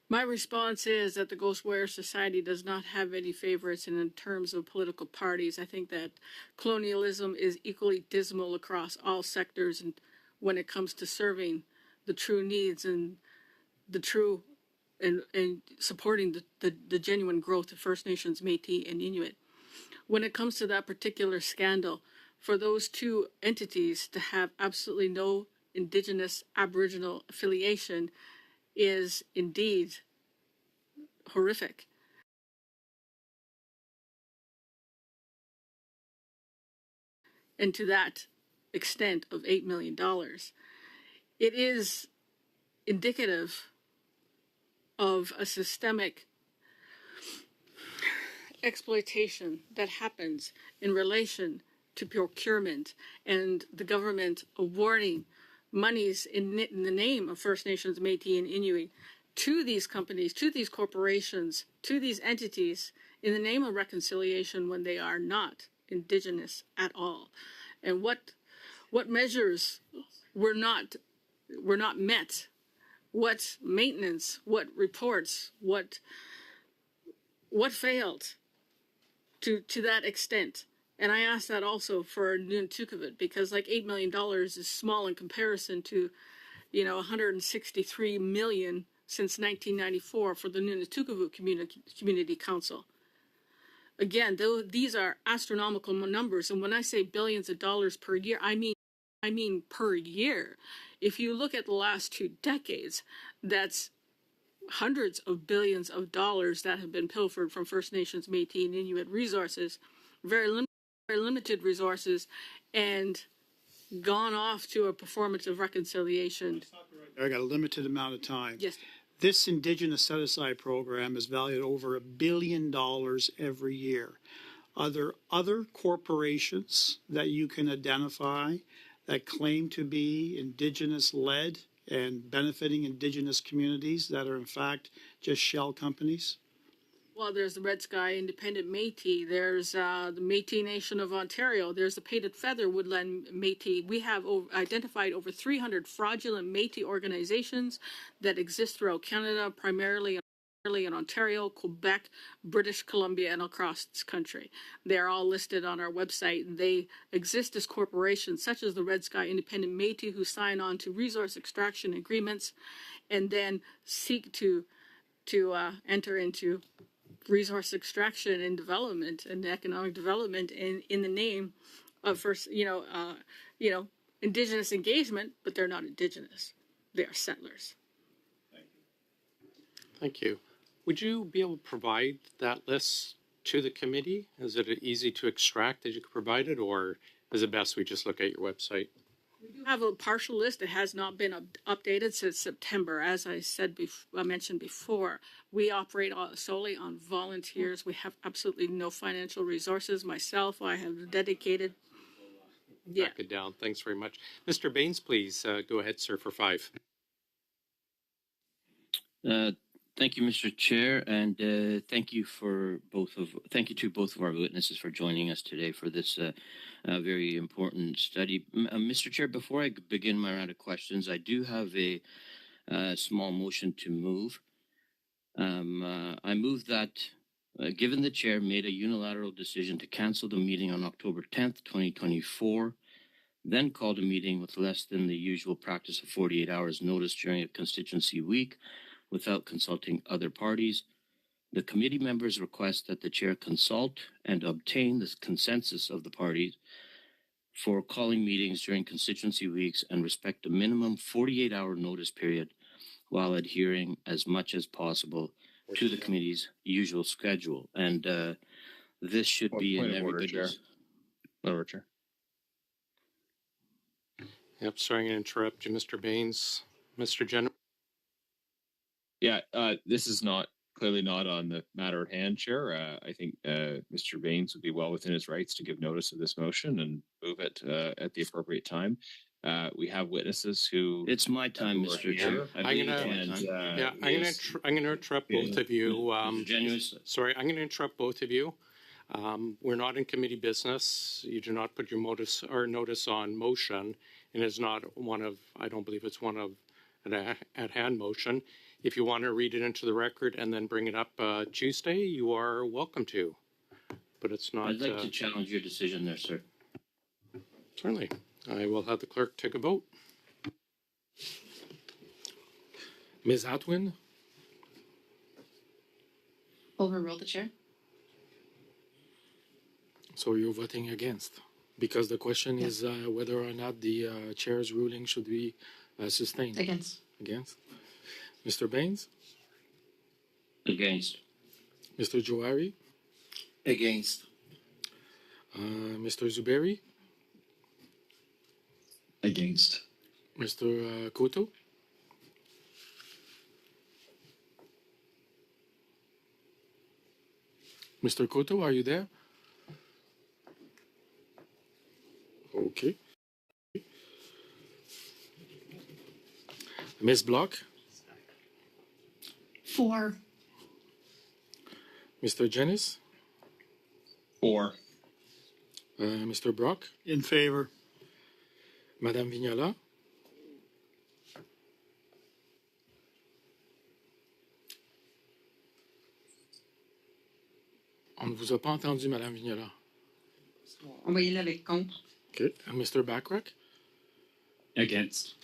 My response is that the Ghost Warrior Society does not have any favorites in terms of political parties. I think that colonialism is equally dismal across all sectors and when it comes to serving the true needs and the true and supporting the genuine growth of First Nations, Métis, and Inuit. When it comes to that particular scandal, for those two entities to have absolutely no Indigenous Aboriginal affiliation is indeed horrific. And to that extent of $8 million, it is indicative of a systemic exploitation that happens in relation to procurement and the government awarding monies in the name of First Nations, Métis, and Inuit to these companies, to these corporations, to these entities in the name of reconciliation when they are not Indigenous at all. And what measures were not met? What maintenance? What reports? What failed to that extent? And I asked that also for Nuntukavut because like $8 million is small in comparison to, $163 million since 1994 for the Nuntukavut Community Council. Again, these are astronomical numbers, and when I say billions of dollars per year, I mean per year. If you look at the last 2 decades, that's hundreds of billions of dollars that have been pilfered from First Nations, Métis, and Inuit resources, very limited resources, and gone off to a performance of reconciliation. I got a limited amount of time. Yes. This Indigenous set-aside program is valued at over $1 billion every year. Are there other corporations that you can identify that claim to be Indigenous-led and benefiting Indigenous communities that are in fact just shell companies? Well, there's the Red Sky Independent Métis. There's the Métis Nation of Ontario. There's the Painted Feather Woodland Métis. We have identified over 300 fraudulent Métis organizations that exist throughout Canada, primarily in Ontario, Quebec, British Columbia, and across this country. They're all listed on our website, and they exist as corporations such as the Red Sky Independent Métis, who sign on to resource extraction agreements and then seek to enter into resource extraction and development and economic development in the name of Indigenous engagement, but they're not Indigenous. They are settlers. Thank you. Would you be able to provide that list to the committee? Is it easy to extract that you could provide it, or is it best we just look at your website? We do have a partial list. It has not been updated since September. As I mentioned before, we operate solely on volunteers. We have absolutely no financial resources. Myself, I have dedicated. Yeah. Back it down. Thanks very much. Mr. Baines, please go ahead, sir, for 5. Thank you, Mr. Chair, and thank you to both of our witnesses for joining us today for this very important study. Mr. Chair, before I begin my round of questions, I do have a small motion to move. I move that, given the chair made a unilateral decision to cancel the meeting on October 10th, 2024, then called a meeting with less than the usual practice of 48 hours notice during a constituency week, without consulting other parties, the committee members request that the chair consult and obtain the consensus of the parties for calling meetings during constituency weeks and respect a minimum 48-hour notice period while adhering as much as possible to the committee's usual schedule. And this should be in everybody's. Order, Chair. Yep, sorry, I'm going to interrupt you, Mr. Baines. Mr. General. Yeah, this is clearly not on the matter at hand, Chair. I think Mr. Baines would be well within his rights to give notice of this motion and move it at the appropriate time. We have witnesses who. It's my time, Mr. Chair. I'm going to interrupt both of you. Sorry, I'm going to interrupt both of you. We're not in committee business. You do not put your notice on motion, and it's not one of. I don't believe it's one of an at-hand motion. If you want to read it into the record and then bring it up Tuesday, you are welcome to. But it's not. I'd like to challenge your decision there, sir. Certainly. I will have the clerk take a vote. Ms. Atwin? Overrule the chair. So you're voting against, because the question is whether or not the chair's ruling should be sustained. Against. Against. Mr. Baines? Against. Mr. Johari? Against. Mr. Zuberi? Against. Mr. Koto? Mr. Koto, are you there? Okay. Ms. Block? For. Mr. Jennings? For. Mr. Brock? In favor. Madame Vignola? On ne vous a pas entendu, Madame Vignola. On va y aller avec contre. Okay. Mr. Backrack? Against.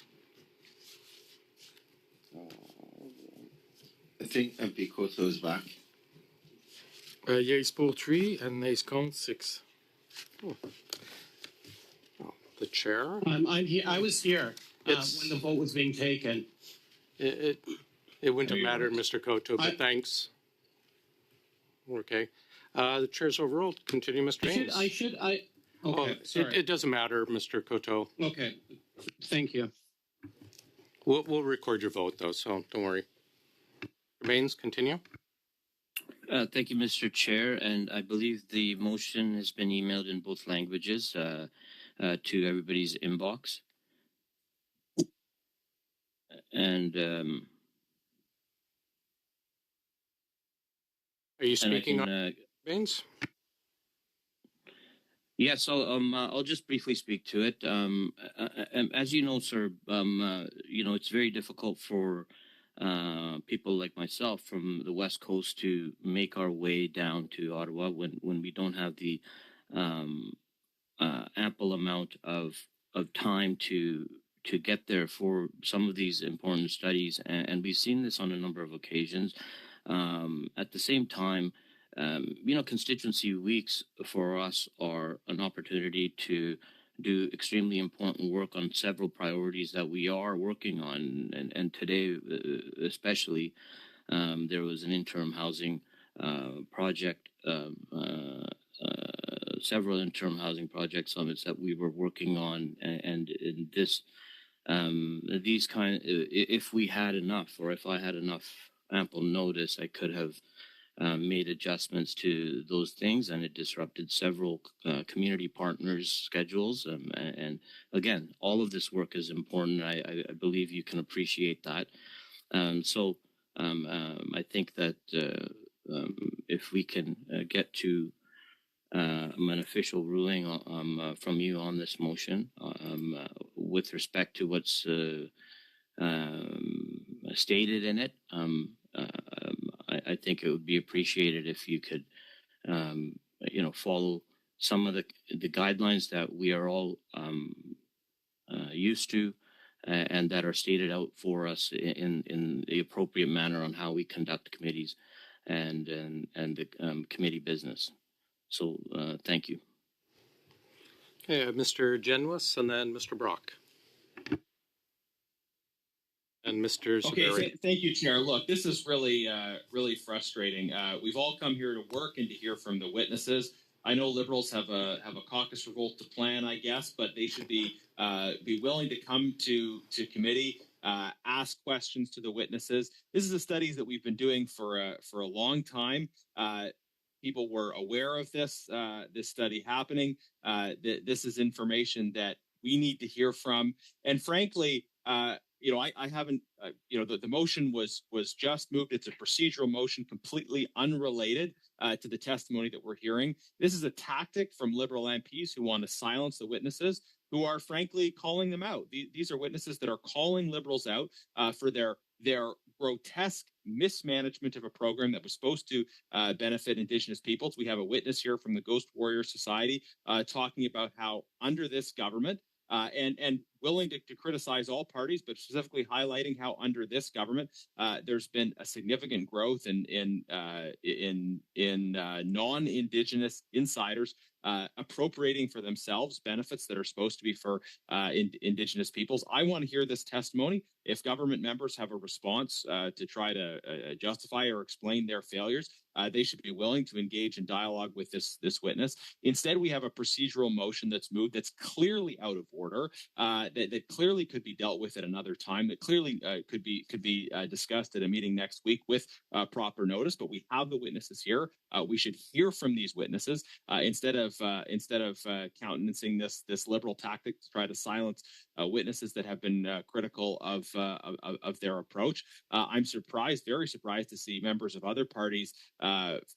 I think MP Koto is back. Yeas pour 3 and nays contre 6. The chair? I'm here. I was here when the vote was being taken. It wouldn't have mattered, Mr. Koto, but thanks. Okay. The chair's overruled. Continue, Mr. Baines. Okay, sorry. It doesn't matter, Mr. Koto. Okay, thank you. We'll record your vote, though, so don't worry. Mr. Baines, continue. Thank you, Mr. Chair. And I believe the motion has been emailed in both languages to everybody's inbox. And are you speaking on Baines? Yes, I'll just briefly speak to it. As you know, sir, it's very difficult for people like myself from the West Coast to make our way down to Ottawa when we don't have the ample amount of time to get there for some of these important studies, and we've seen this on a number of occasions. At the same time, constituency weeks for us are an opportunity to do extremely important work on several priorities that we are working on. And today, especially, there was an interim housing project, several interim housing project summits that we were working on. And in this, if we had enough, or if I had enough ample notice, I could have made adjustments to those things, and it disrupted several community partners' schedules. And again, all of this work is important. I believe you can appreciate that. I think that if we can get to an official ruling from you on this motion with respect to what's stated in it, I think it would be appreciated if you could, follow some of the guidelines that we are all used to and that are stated out for us in the appropriate manner on how we conduct committees and the committee business. So thank you. Okay, Mr. Genwis and then Mr. Brock. And Mr. Okay, Zuberi. thank you, Chair. Look, this is really, really frustrating. We've all come here to work and to hear from the witnesses. I know Liberals have a caucus revolt to plan, I guess, but they should be willing to come to committee, ask questions to the witnesses. This is the studies that we've been doing for a long time. People were aware of this study happening. This is information that we need to hear from, and frankly. I haven't, the motion was just moved. It's a procedural motion completely unrelated to the testimony that we're hearing. This is a tactic from Liberal MPs who want to silence the witnesses, who are frankly calling them out. These are witnesses that are calling Liberals out for their grotesque mismanagement of a program that was supposed to benefit Indigenous peoples. We have a witness here from the Ghost Warrior Society talking about how under this government, and willing to criticize all parties, but specifically highlighting how under this government there's been a significant growth in non-Indigenous insiders appropriating for themselves benefits that are supposed to be for Indigenous peoples. I want to hear this testimony. If government members have a response to try to justify or explain their failures, they should be willing to engage in dialogue with this witness. Instead, we have a procedural motion that's moved that's clearly out of order, that clearly could be dealt with at another time, that clearly could be discussed at a meeting next week with proper notice. But we have the witnesses here. We should hear from these witnesses instead of countenancing this Liberal tactic to try to silence witnesses that have been critical of their approach. I'm very surprised to see members of other parties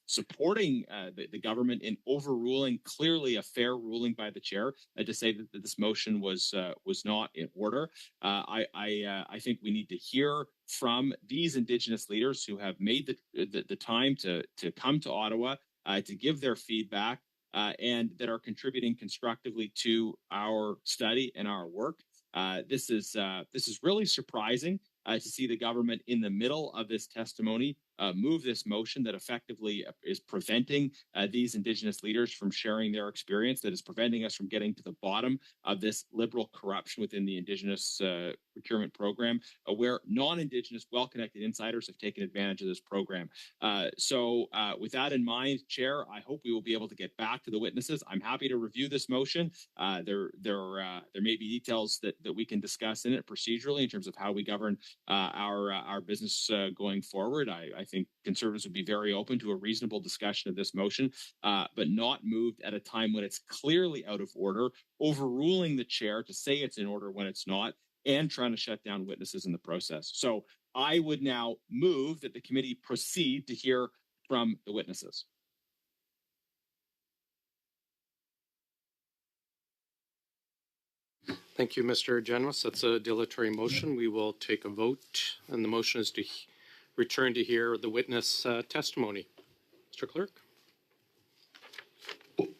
supporting the government in overruling clearly a fair ruling by the chair to say that this motion was not in order. I think we need to hear from these Indigenous leaders who have made the time to come to Ottawa to give their feedback and that are contributing constructively to our study and our work. This is really surprising to see the government in the middle of this testimony move this motion that effectively is preventing these Indigenous leaders from sharing their experience, that is preventing us from getting to the bottom of this Liberal corruption within the Indigenous procurement program, where non-Indigenous, well-connected insiders have taken advantage of this program. So with that in mind, Chair, I hope we will be able to get back to the witnesses. I'm happy to review this motion. There may be details that we can discuss in it procedurally in terms of how we govern our business going forward. I think Conservatives would be very open to a reasonable discussion of this motion, but not moved at a time when it's clearly out of order, overruling the chair to say it's in order when it's not, and trying to shut down witnesses in the process. So I would now move that the committee proceed to hear from the witnesses. Thank you, Mr. Genwis. That's a dilatory motion. We will take a vote, and the motion is to return to hear the witness testimony. Mr. Clerk?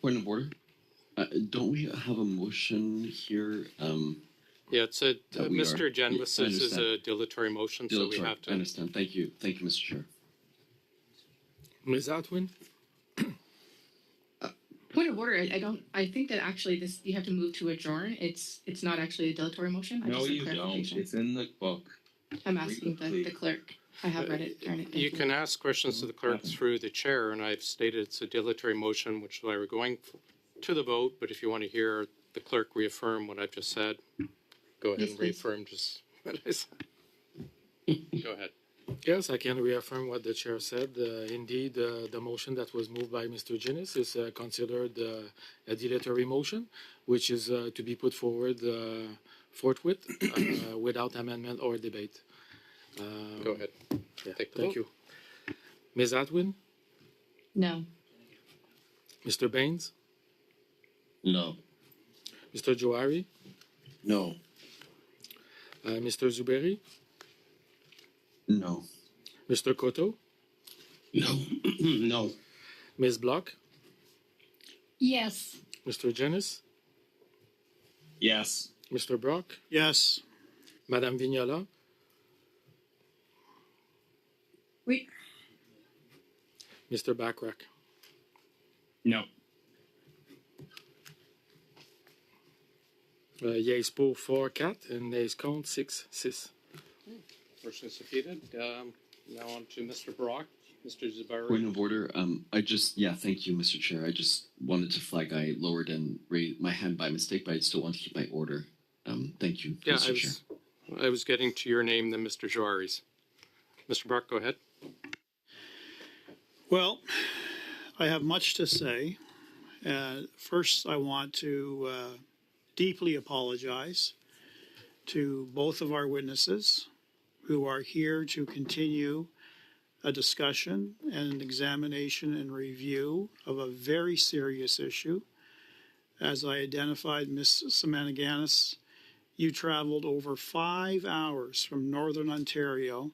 Point of order. Don't we have a motion here? Yeah, it's Mr. Genwis. This is a dilatory motion, so we have to. I understand. Thank you, Mr. Chair. Ms. Atwin? Point of order. I think that actually you have to move to adjourn. It's not actually a dilatory motion. No, you don't. It's in the book. I'm asking the clerk. I have read it. You can ask questions to the clerk through the chair, and I've stated it's a dilatory motion, which is why we're going to the vote. But if you want to hear the clerk reaffirm what I've just said, go ahead and reaffirm just what I said. Go ahead. Yes, I can reaffirm what the chair said. Indeed, the motion that was moved by Mr. Genwis is considered a dilatory motion, which is to be put forward forthwith without amendment or debate. Go ahead. Yeah, thank you. Ms. Atwin? No. Mr. Baines? No. Mr. Johari? No. Mr. Zuberi? No. Mr. Cotto? No. No. Ms. Block? Yes. Mr. Genwis? Yes. Mr. Brock? Yes. Madame Vignola? Wait. Mr. Backrack? No. Yeas pour 4-4 and nays contre 6-6. Motion is defeated. Now on to Mr. Brock. Mr. Zabari. Point of order. Thank you, Mr. Chair. I just wanted to flag I lowered and raised my hand by mistake, but I still want to keep my order. Thank you, Mr. Chair. I was getting to your name than Mr. Jawari's. Mr. Brock, go ahead. Well, I have much to say. First, I want to deeply apologize to both of our witnesses who are here to continue a discussion and an examination and review of a very serious issue. As I identified, Ms. Samaniganis, you traveled over 5 hours from Northern Ontario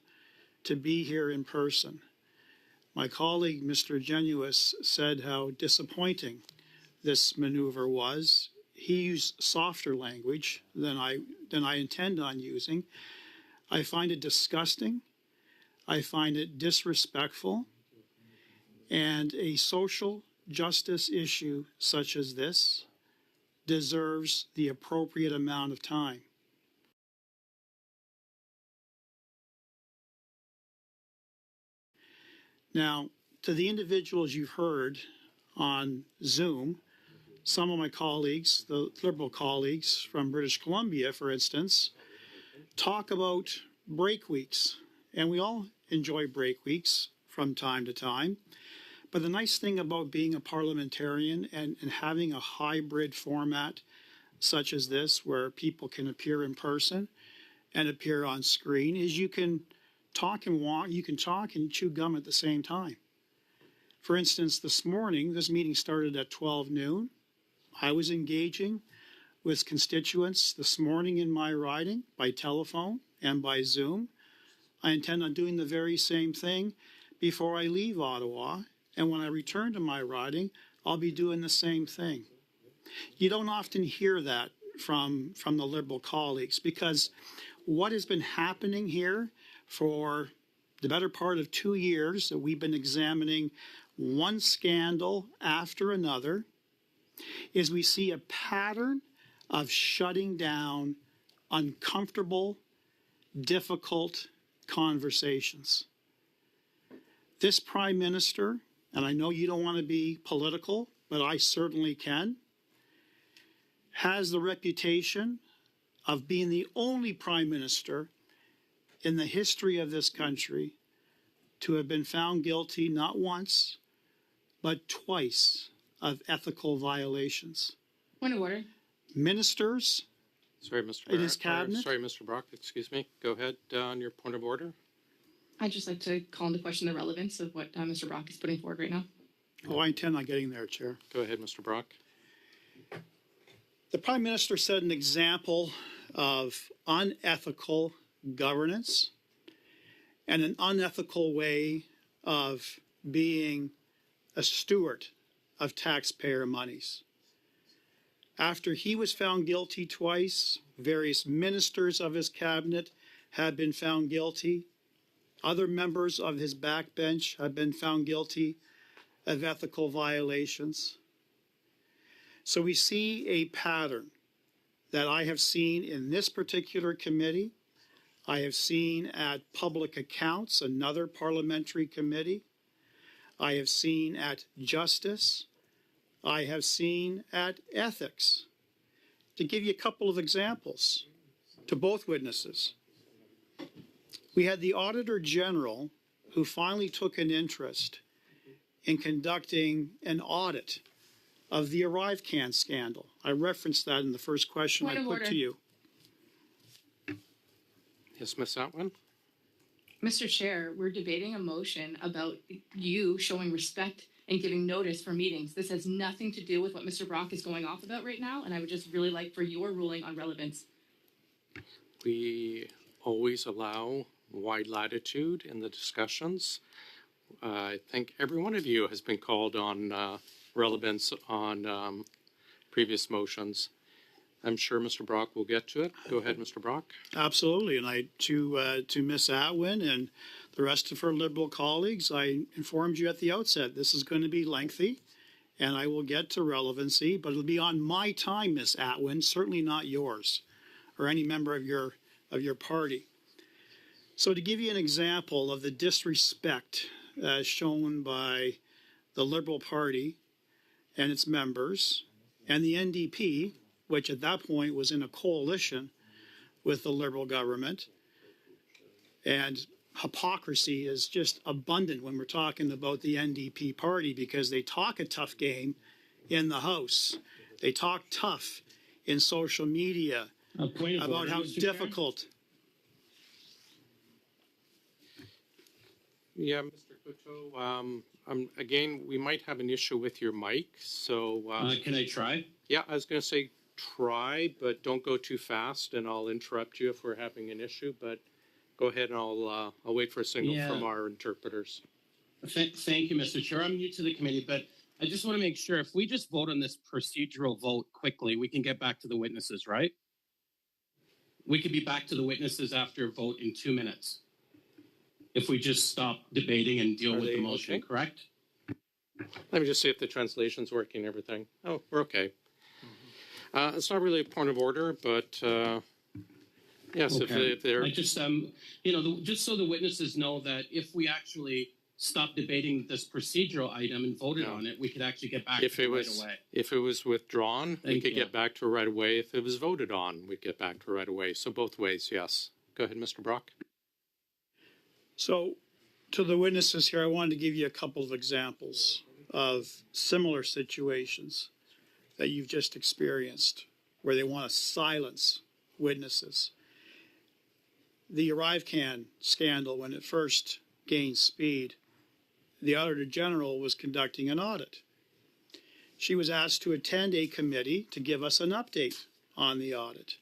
to be here in person. My colleague, Mr. Genuis, said how disappointing this maneuver was. He used softer language than I intend on using. I find it disgusting. I find it disrespectful. And a social justice issue such as this deserves the appropriate amount of time. Now, to the individuals you've heard on Zoom, some of my colleagues, the Liberal colleagues from British Columbia, for instance, talk about break weeks. And we all enjoy break weeks from time to time. But the nice thing about being a parliamentarian and having a hybrid format such as this, where people can appear in person and appear on screen, is you can talk and walk, you can talk and chew gum at the same time. For instance, this morning, this meeting started at 12 noon. I was engaging with constituents this morning in my riding by telephone and by Zoom. I intend on doing the very same thing before I leave Ottawa. And when I return to my riding, I'll be doing the same thing. You don't often hear that from the Liberal colleagues, because what has been happening here for the better part of 2 years that we've been examining one scandal after another is we see a pattern of shutting down uncomfortable, difficult conversations. This Prime Minister, and I know you don't want to be political, but I certainly can, has the reputation of being the only Prime Minister in the history of this country to have been found guilty not once, but twice of ethical violations. Point of order. Ministers Sorry, Mr. in his cabinet. Sorry, Mr. Brock, excuse me. Go ahead on your point of order. I'd just like to call into question the relevance of what Mr. Brock is putting forward right now. Oh, I intend on getting there, Chair. Go ahead, Mr. Brock. The Prime Minister set an example of unethical governance and an unethical way of being a steward of taxpayer monies. After he was found guilty twice, various ministers of his cabinet have been found guilty. Other members of his backbench have been found guilty of ethical violations. So we see a pattern that I have seen in this particular committee. I have seen at Public Accounts, another parliamentary committee. I have seen at Justice. I have seen at Ethics. To give you a couple of examples to both witnesses. We had the Auditor General who finally took an interest in conducting an audit of the ArriveCan scandal. I referenced that in the first question I put to you. Yes, Ms. Atwin? Mr. Chair, we're debating a motion about you showing respect and giving notice for meetings. This has nothing to do with what Mr. Brock is going off about right now, and I would just really like for your ruling on relevance. We always allow wide latitude in the discussions. I think every one of you has been called on relevance on previous motions. I'm sure Mr. Brock will get to it. Go ahead, Mr. Brock. Absolutely. And to Ms. Atwin and the rest of her Liberal colleagues, I informed you at the outset, this is going to be lengthy and I will get to relevancy, but it'll be on my time, Miss Atwin, certainly not yours or any member of your party. So to give you an example of the disrespect shown by the Liberal Party and its members and the NDP, which at that point was in a coalition with the Liberal government, and hypocrisy is just abundant when we're talking about the NDP party, because they talk a tough game in the House. They talk tough in social media about how difficult. Yeah, Mr. Coteau, again, we might have an issue with your mic, so... Can I try? Yeah, I was going to say try, but don't go too fast, and I'll interrupt you if we're having an issue, but go ahead and I'll wait for a signal from our interpreters. Thank you, Mr. Chair. I'm new to the committee, but I just want to make sure if we just vote on this procedural vote quickly, we can get back to the witnesses, right? We could be back to the witnesses after a vote in 2 minutes. If we just stop debating and deal with the motion, okay? Correct? Let me just see if the translation's working and everything. Oh, we're okay. It's not really a point of order, but yes, okay. if they're... I just, just so the witnesses know that if we actually stop debating this procedural item and voted on it, we could actually get back to it right away. If it was withdrawn, we could get back to it right away. If it was voted on, we'd get back to it right away. So both ways, yes. Go ahead, Mr. Brock. So to the witnesses here, I wanted to give you a couple of examples of similar situations that you've just experienced where they want to silence witnesses. The ArriveCan scandal, when it first gained speed, the Auditor General was conducting an audit. She was asked to attend a committee to give us an update on the audit.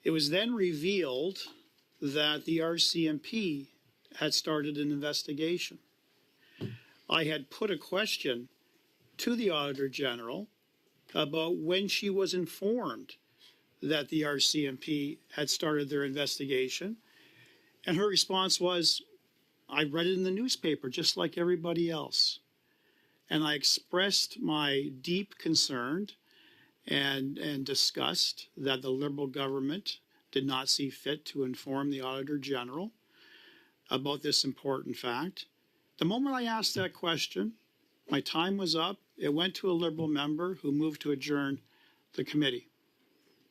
It was then revealed that the RCMP had started an investigation. I had put a question to the Auditor General about when she was informed that the RCMP had started their investigation, and her response was, I read it in the newspaper just like everybody else. And I expressed my deep concern and disgust that the Liberal government did not see fit to inform the Auditor General about this important fact. The moment I asked that question, my time was up. It went to a Liberal member who moved to adjourn the committee.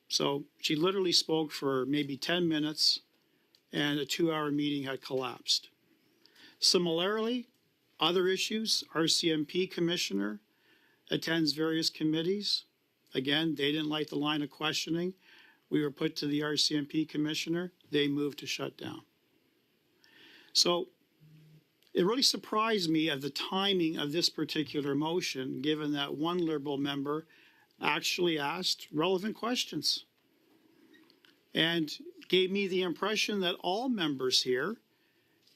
So she literally spoke for maybe 10 minutes and a 2-hour meeting had collapsed. Similarly, other issues, RCMP commissioner attends various committees. Again, they didn't like the line of questioning. We were put to the RCMP commissioner. They moved to shut down. So it really surprised me at the timing of this particular motion, given that one Liberal member actually asked relevant questions and gave me the impression that all members here,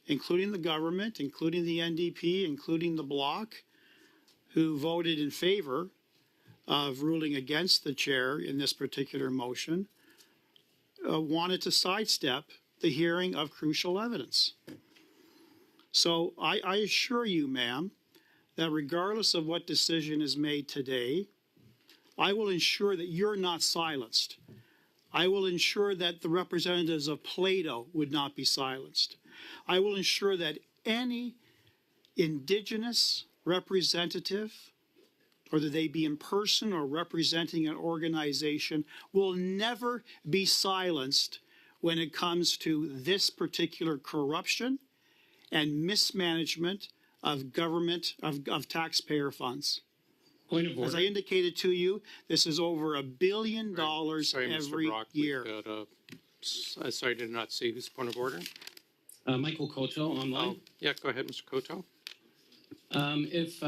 including the government, including the NDP, including the Bloc, who voted in favor of ruling against the chair in this particular motion, wanted to sidestep the hearing of crucial evidence. So I assure you, ma'am, that regardless of what decision is made today, I will ensure that you're not silenced. I will ensure that the representatives of Plato would not be silenced. I will ensure that any Indigenous representative, whether they be in person or representing an organization, will never be silenced when it comes to this particular corruption and mismanagement of government, of taxpayer funds. Point of order. As I indicated to you, this is over $1 billion Sorry, every Mr. Brock, year. Sorry, I did not see whose point of order. Michael Coteau online. Oh, yeah, go ahead, Mr. Coteau. If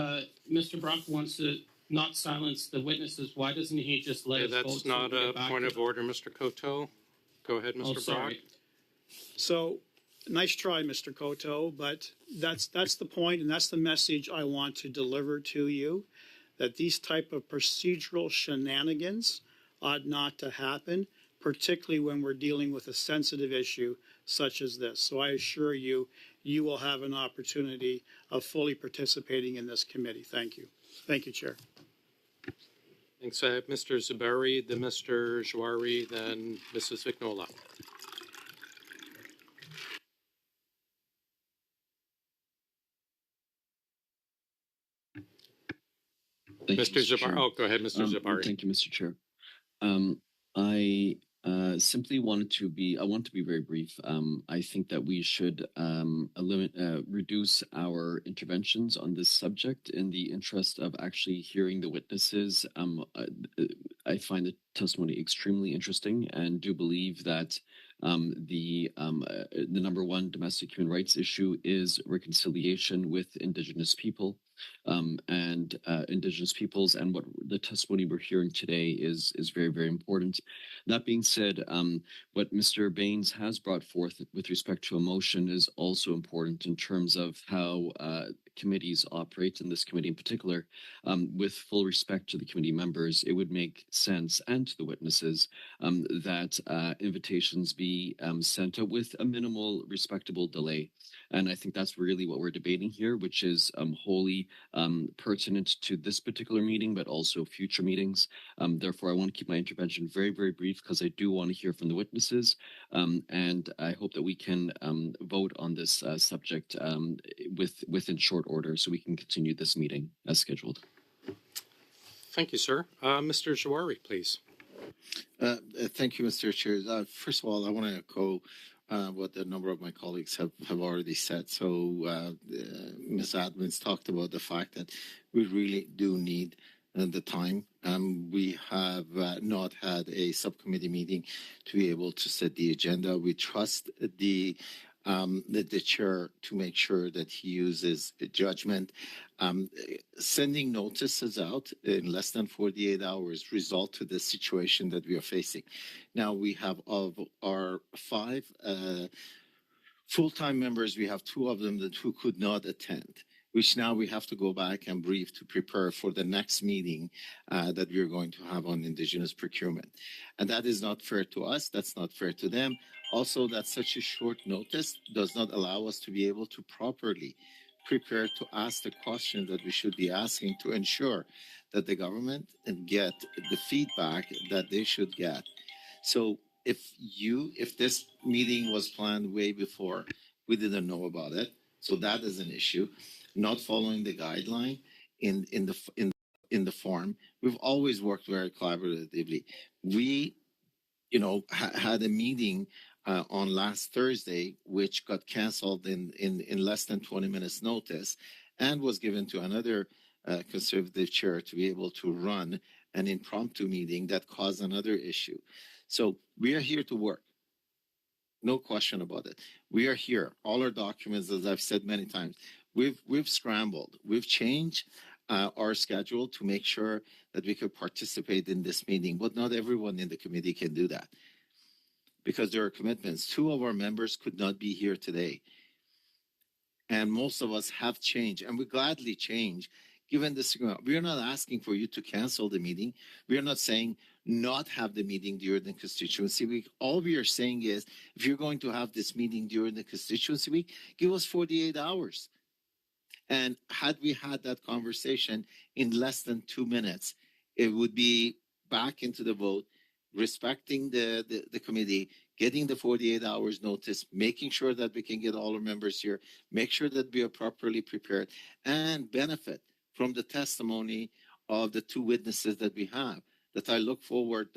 Mr. Brock wants to not silence the witnesses, why doesn't he just let us vote? That's not a point of order, Mr. Coteau. Go ahead, Mr. Brock. So, nice try, Mr. Coteau, but that's the point, and that's the message I want to deliver to you, that these type of procedural shenanigans ought not to happen, particularly when we're dealing with a sensitive issue such as this. So I assure you, you will have an opportunity of fully participating in this committee. Thank you. Thank you, Chair. Thanks, Mr. Zabari, then Mr. Jouari, then Mrs. Vignola. Mr. Zabari. Oh, go ahead, Mr. Zabari. Thank you, Mr. Chair. I simply wanted to be, I want to be very brief. I think that we should reduce our interventions on this subject in the interest of actually hearing the witnesses. I find the testimony extremely interesting and do believe that the number one domestic human rights issue is reconciliation with Indigenous people. And Indigenous peoples, and what the testimony we're hearing today is very, very important. That being said, what Mr. Baines has brought forth with respect to a motion is also important in terms of how committees operate, in this committee in particular. With full respect to the committee members, it would make sense, and to the witnesses, that invitations be sent out with a minimal, respectable delay. And I think that's really what we're debating here, which is wholly pertinent to this particular meeting, but also future meetings. Therefore, I want to keep my intervention very, very brief because I do want to hear from the witnesses. And I hope that we can vote on this subject within short order so we can continue this meeting as scheduled. Thank you, sir. Mr. Jouari, please. Thank you, Mr. Chair. First of all, I want to echo what a number of my colleagues have already said. So Ms. Admins talked about the fact that we really do need the time. We have not had a subcommittee meeting to be able to set the agenda. We trust the chair to make sure that he uses judgment. Sending notices out in less than 48 hours result to the situation that we are facing. Now we have of our 5 full-time members, we have 2 of them who could not attend, which now we have to go back and brief to prepare for the next meeting that we are going to have on Indigenous procurement. And that is not fair to us. That's not fair to them. Also, that such a short notice does not allow us to be able to properly prepare to ask the question that we should be asking to ensure that the government get the feedback that they should get. So if this meeting was planned way before, we didn't know about it. So that is an issue. Not following the guideline in the form. We've always worked very collaboratively. We, had a meeting on last Thursday, which got canceled in less than 20 minutes notice, and was given to another conservative chair to be able to run an impromptu meeting that caused another issue. So we are here to work. No question about it. We are here. All our documents, as I've said many times, we've scrambled. We've changed our schedule to make sure that we could participate in this meeting, but not everyone in the committee can do that because there are commitments. 2 of our members could not be here today. And most of us have changed, and we gladly change given this. We are not asking for you to cancel the meeting. We are not saying not have the meeting during the constituency week. All we are saying is, if you're going to have this meeting during the constituency week, give us 48 hours. And had we had that conversation in less than 2 minutes, it would be back into the vote, respecting the committee, getting the 48 hours notice, making sure that we can get all our members here, make sure that we are properly prepared, and benefit from the testimony of the 2 witnesses that we have, that I look forward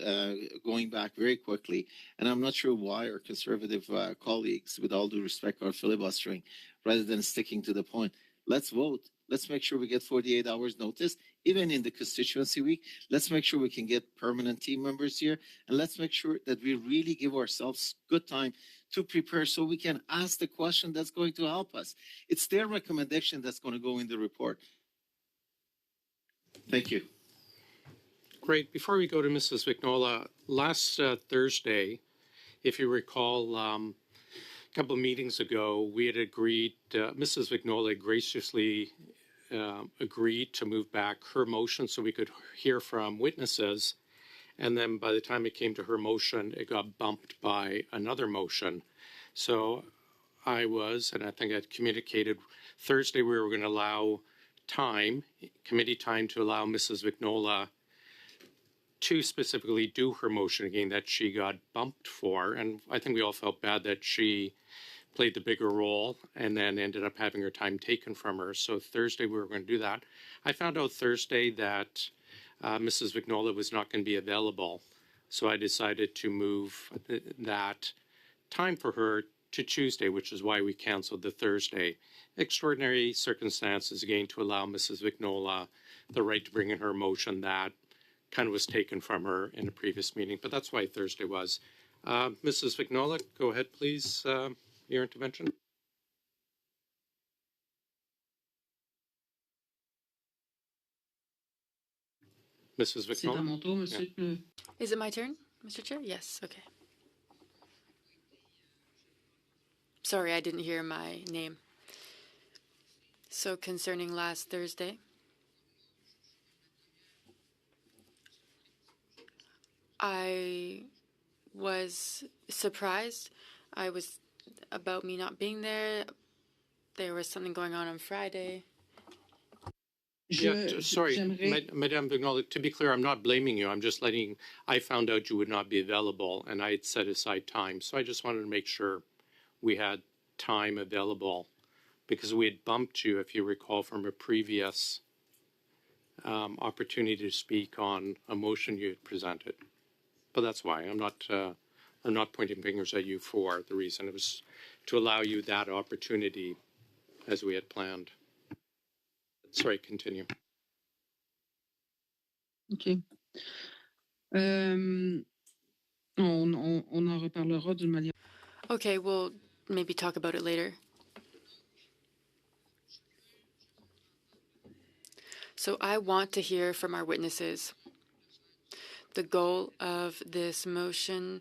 going back very quickly. And I'm not sure why our conservative colleagues, with all due respect, are filibustering rather than sticking to the point. Let's vote. Let's make sure we get 48 hours notice, even in the constituency week. Let's make sure we can get permanent team members here. And let's make sure that we really give ourselves good time to prepare so we can ask the question that's going to help us. It's their recommendation that's going to go in the report. Thank you. Great. Before we go to Mrs. Vignola, last Thursday, if you recall, a couple of meetings ago, we had agreed, Mrs. Vignola graciously agreed to move back her motion so we could hear from witnesses. And then by the time it came to her motion, it got bumped by another motion. So I was, and I think I'd communicated Thursday, we were going to allow committee time, to allow Mrs. Vignola to specifically do her motion again that she got bumped for. And I think we all felt bad that she played the bigger role and then ended up having her time taken from her. So Thursday we were going to do that. I found out Thursday that Mrs. Vignola was not going to be available. So I decided to move that time for her to Tuesday, which is why we canceled the Thursday. Extraordinary circumstances, again, to allow Mrs. Vignola the right to bring in her motion that kind of was taken from her in a previous meeting. But that's why Thursday was. Mrs. Vignola, go ahead, please, your intervention. Mrs. Vignola? Is it my turn, Mr. Chair? Yes, okay. Sorry, I didn't hear my name. So concerning last Thursday, I was surprised. I was about me not being there. There was something going on Friday. Sorry, Madame Vignola, to be clear, I'm not blaming you. I'm just I found out you would not be available and I had set aside time. So I just wanted to make sure we had time available because we had bumped you, if you recall, from a previous opportunity to speak on a motion you had presented. But that's why I'm not pointing fingers at you for the reason. It was to allow you that opportunity as we had planned. Sorry, continue. OK. On en reparlera d'une manière. Okay, we'll maybe talk about it later. So I want to hear from our witnesses. The goal of this motion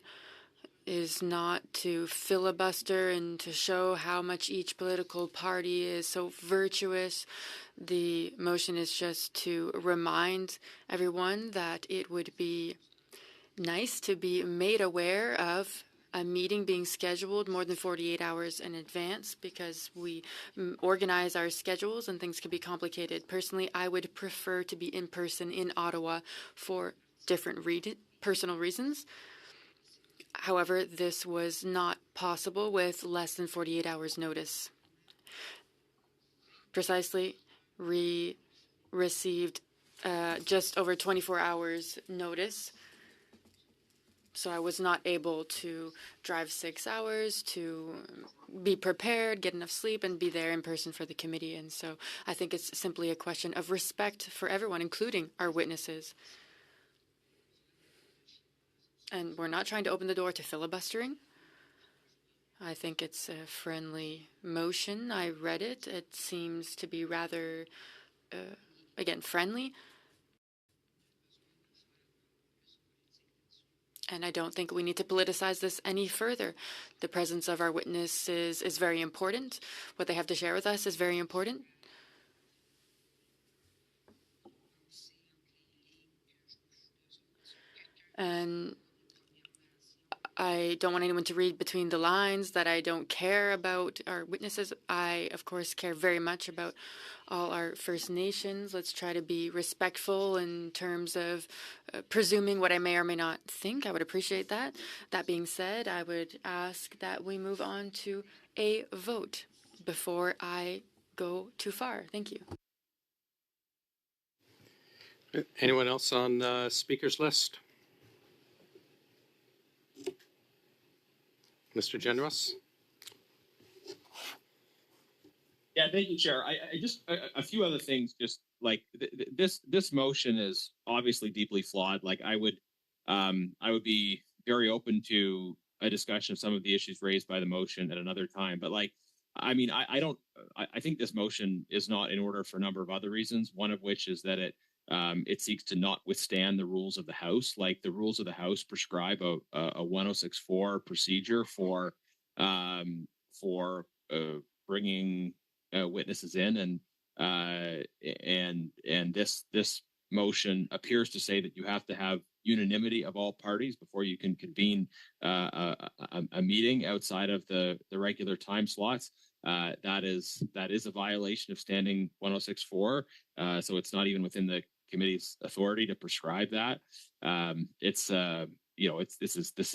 is not to filibuster and to show how much each political party is so virtuous. The motion is just to remind everyone that it would be nice to be made aware of a meeting being scheduled more than 48 hours in advance because we organize our schedules and things can be complicated. Personally, I would prefer to be in person in Ottawa for different personal reasons. However, this was not possible with less than 48 hours notice. Precisely, we received just over 24 hours notice. So I was not able to drive 6 hours to be prepared, get enough sleep, and be there in person for the committee. And so I think it's simply a question of respect for everyone, including our witnesses. And we're not trying to open the door to filibustering. I think it's a friendly motion. I read it. It seems to be rather, again, friendly. And I don't think we need to politicize this any further. The presence of our witnesses is very important. What they have to share with us is very important. And I don't want anyone to read between the lines that I don't care about our witnesses. I, of course, care very much about all our First Nations. Let's try to be respectful in terms of presuming what I may or may not think. I would appreciate that. That being said, I would ask that we move on to a vote before I go too far. Thank you. Anyone else on the speaker's list? Mr. Generous? Yeah, thank you, Chair. I just a few other things. Just like this motion is obviously deeply flawed. Like I would be very open to a discussion of some of the issues raised by the motion at another time. But like, I mean, I think this motion is not in order for a number of other reasons. One of which is that it seeks to not withstand the rules of the House. Like the rules of the House prescribe a 1064 procedure for bringing witnesses in, and this motion appears to say that you have to have unanimity of all parties before you can convene a meeting outside of the regular time slots. that is a violation of Standing 106.4. So it's not even within the committee's authority to prescribe that. This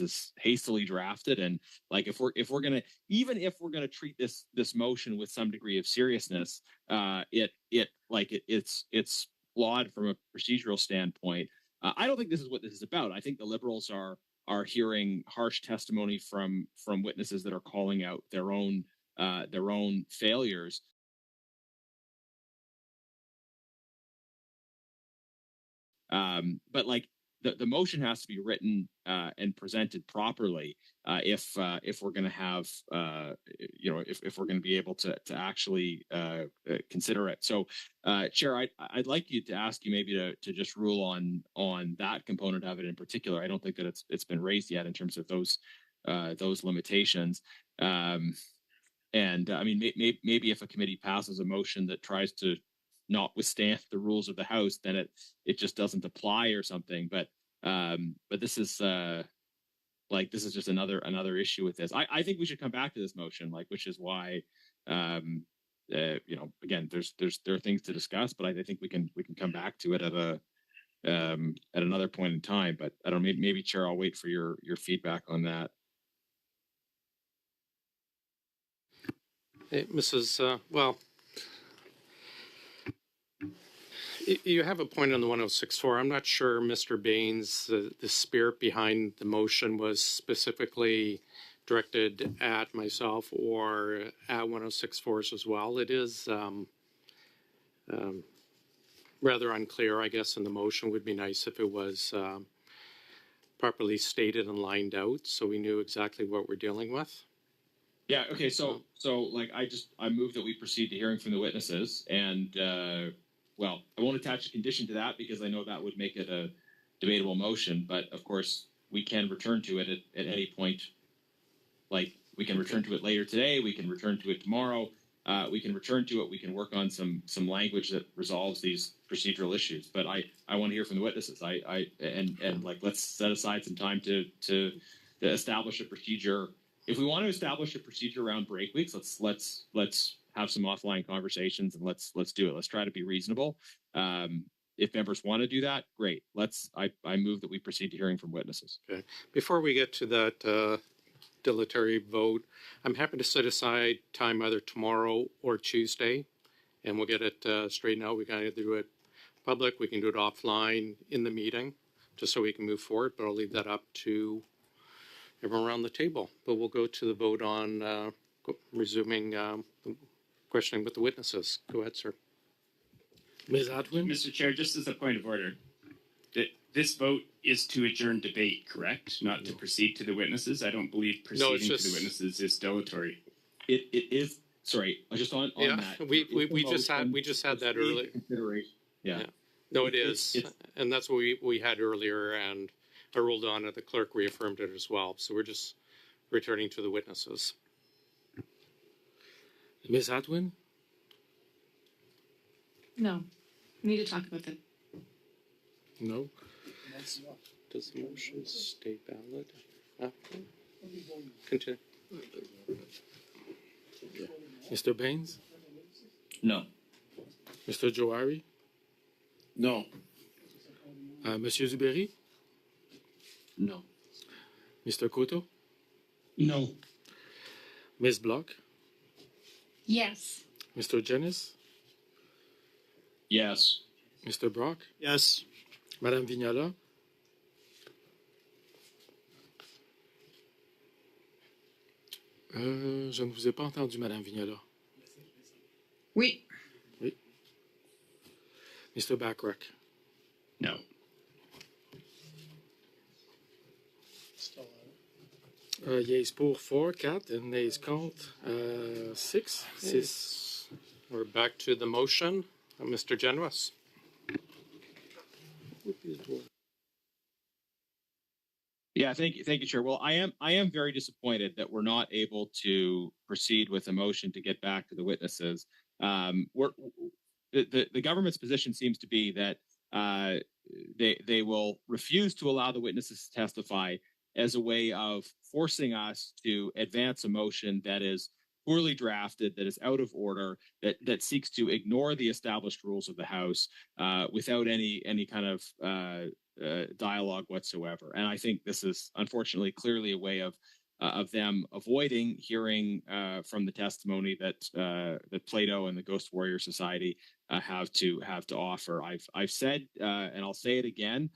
is hastily drafted, and like if we're gonna treat this motion with some degree of seriousness, it's flawed from a procedural standpoint. I don't think this is what this is about. I think the Liberals are hearing harsh testimony from witnesses that are calling out their own failures. But like the motion has to be written and presented properly if we're going to have if we're going to be able to actually consider it. So, Chair, I'd like you to ask you maybe to just rule on that component of it in particular. I don't think that it's been raised yet in terms of those limitations. And I mean, maybe if a committee passes a motion that tries to not withstand the rules of the House, then it just doesn't apply or something. But this is just another issue with this. I think we should come back to this motion, which is why again, there are things to discuss, but I think we can come back to it at another point in time. But I don't know, maybe Chair, I'll wait for your feedback on that. Hey, Mrs. You have a point on the 106.4. I'm not sure, Mr. Baines, the spirit behind the motion was specifically directed at myself or at 106.4 as well. It is rather unclear, I guess, in the motion. Would be nice if it was properly stated and lined out so we knew exactly what we're dealing with. Yeah. Okay. So I move that we proceed to hearing from the witnesses, and I won't attach a condition to that because I know that would make it a debatable motion. But of course, we can return to it at any point. Like we can return to it later today. We can return to it tomorrow. We can return to it. We can work on some language that resolves these procedural issues. But I want to hear from the witnesses. Let's set aside some time to establish a procedure. If we want to establish a procedure around break weeks, let's have some offline conversations and let's do it. Let's try to be reasonable. If members want to do that, great. I move that we proceed to hearing from witnesses. Okay. Before we get to that dilatory vote, I'm happy to set aside time either tomorrow or Tuesday, and we'll get it straightened out. We can either do it public, we can do it offline in the meeting, just so we can move forward. But I'll leave that up to everyone around the table. But we'll go to the vote on resuming questioning with the witnesses. Go ahead, sir. Ms. Atwin? Mr. Chair, just as a point of order, this vote is to adjourn debate, correct? Not to proceed to the witnesses? I don't believe proceeding to the witnesses is dilatory. It is. Sorry, just on that. We just had that earlier. Consideration. Yeah. No, it is, and that's what we had earlier, and I ruled on it. The clerk reaffirmed it as well. So we're just returning to the witnesses. Ms. Atwin? No, we need to talk about that. No. Does the motion stay valid after? Continue. Mr. Baines? No. Mr. Johari? No. Monsieur Zuberi? No. Mr. Cotto? No. Ms. Block? Yes. Mr. Janice? Yes. Mr. Brock? Yes. Madame Vignala? Je ne vous ai pas entendu, Madame Vignala. Oui. Oui. Mr. Backrack? No. Yeas pour 4, 4, and nays contre 6. 6. We're back to the motion. Mr. Generous. Yeah, thank you, Chair. Well, I am very disappointed that we're not able to proceed with a motion to get back to the witnesses. The government's position seems to be that they will refuse to allow the witnesses to testify as a way of forcing us to advance a motion that is poorly drafted, that is out of order, that seeks to ignore the established rules of the House without any kind of dialogue whatsoever. And I think this is unfortunately clearly a way of them avoiding hearing from the testimony that Plato and the Ghost Warrior Society have to offer. I've said, and I'll say it again,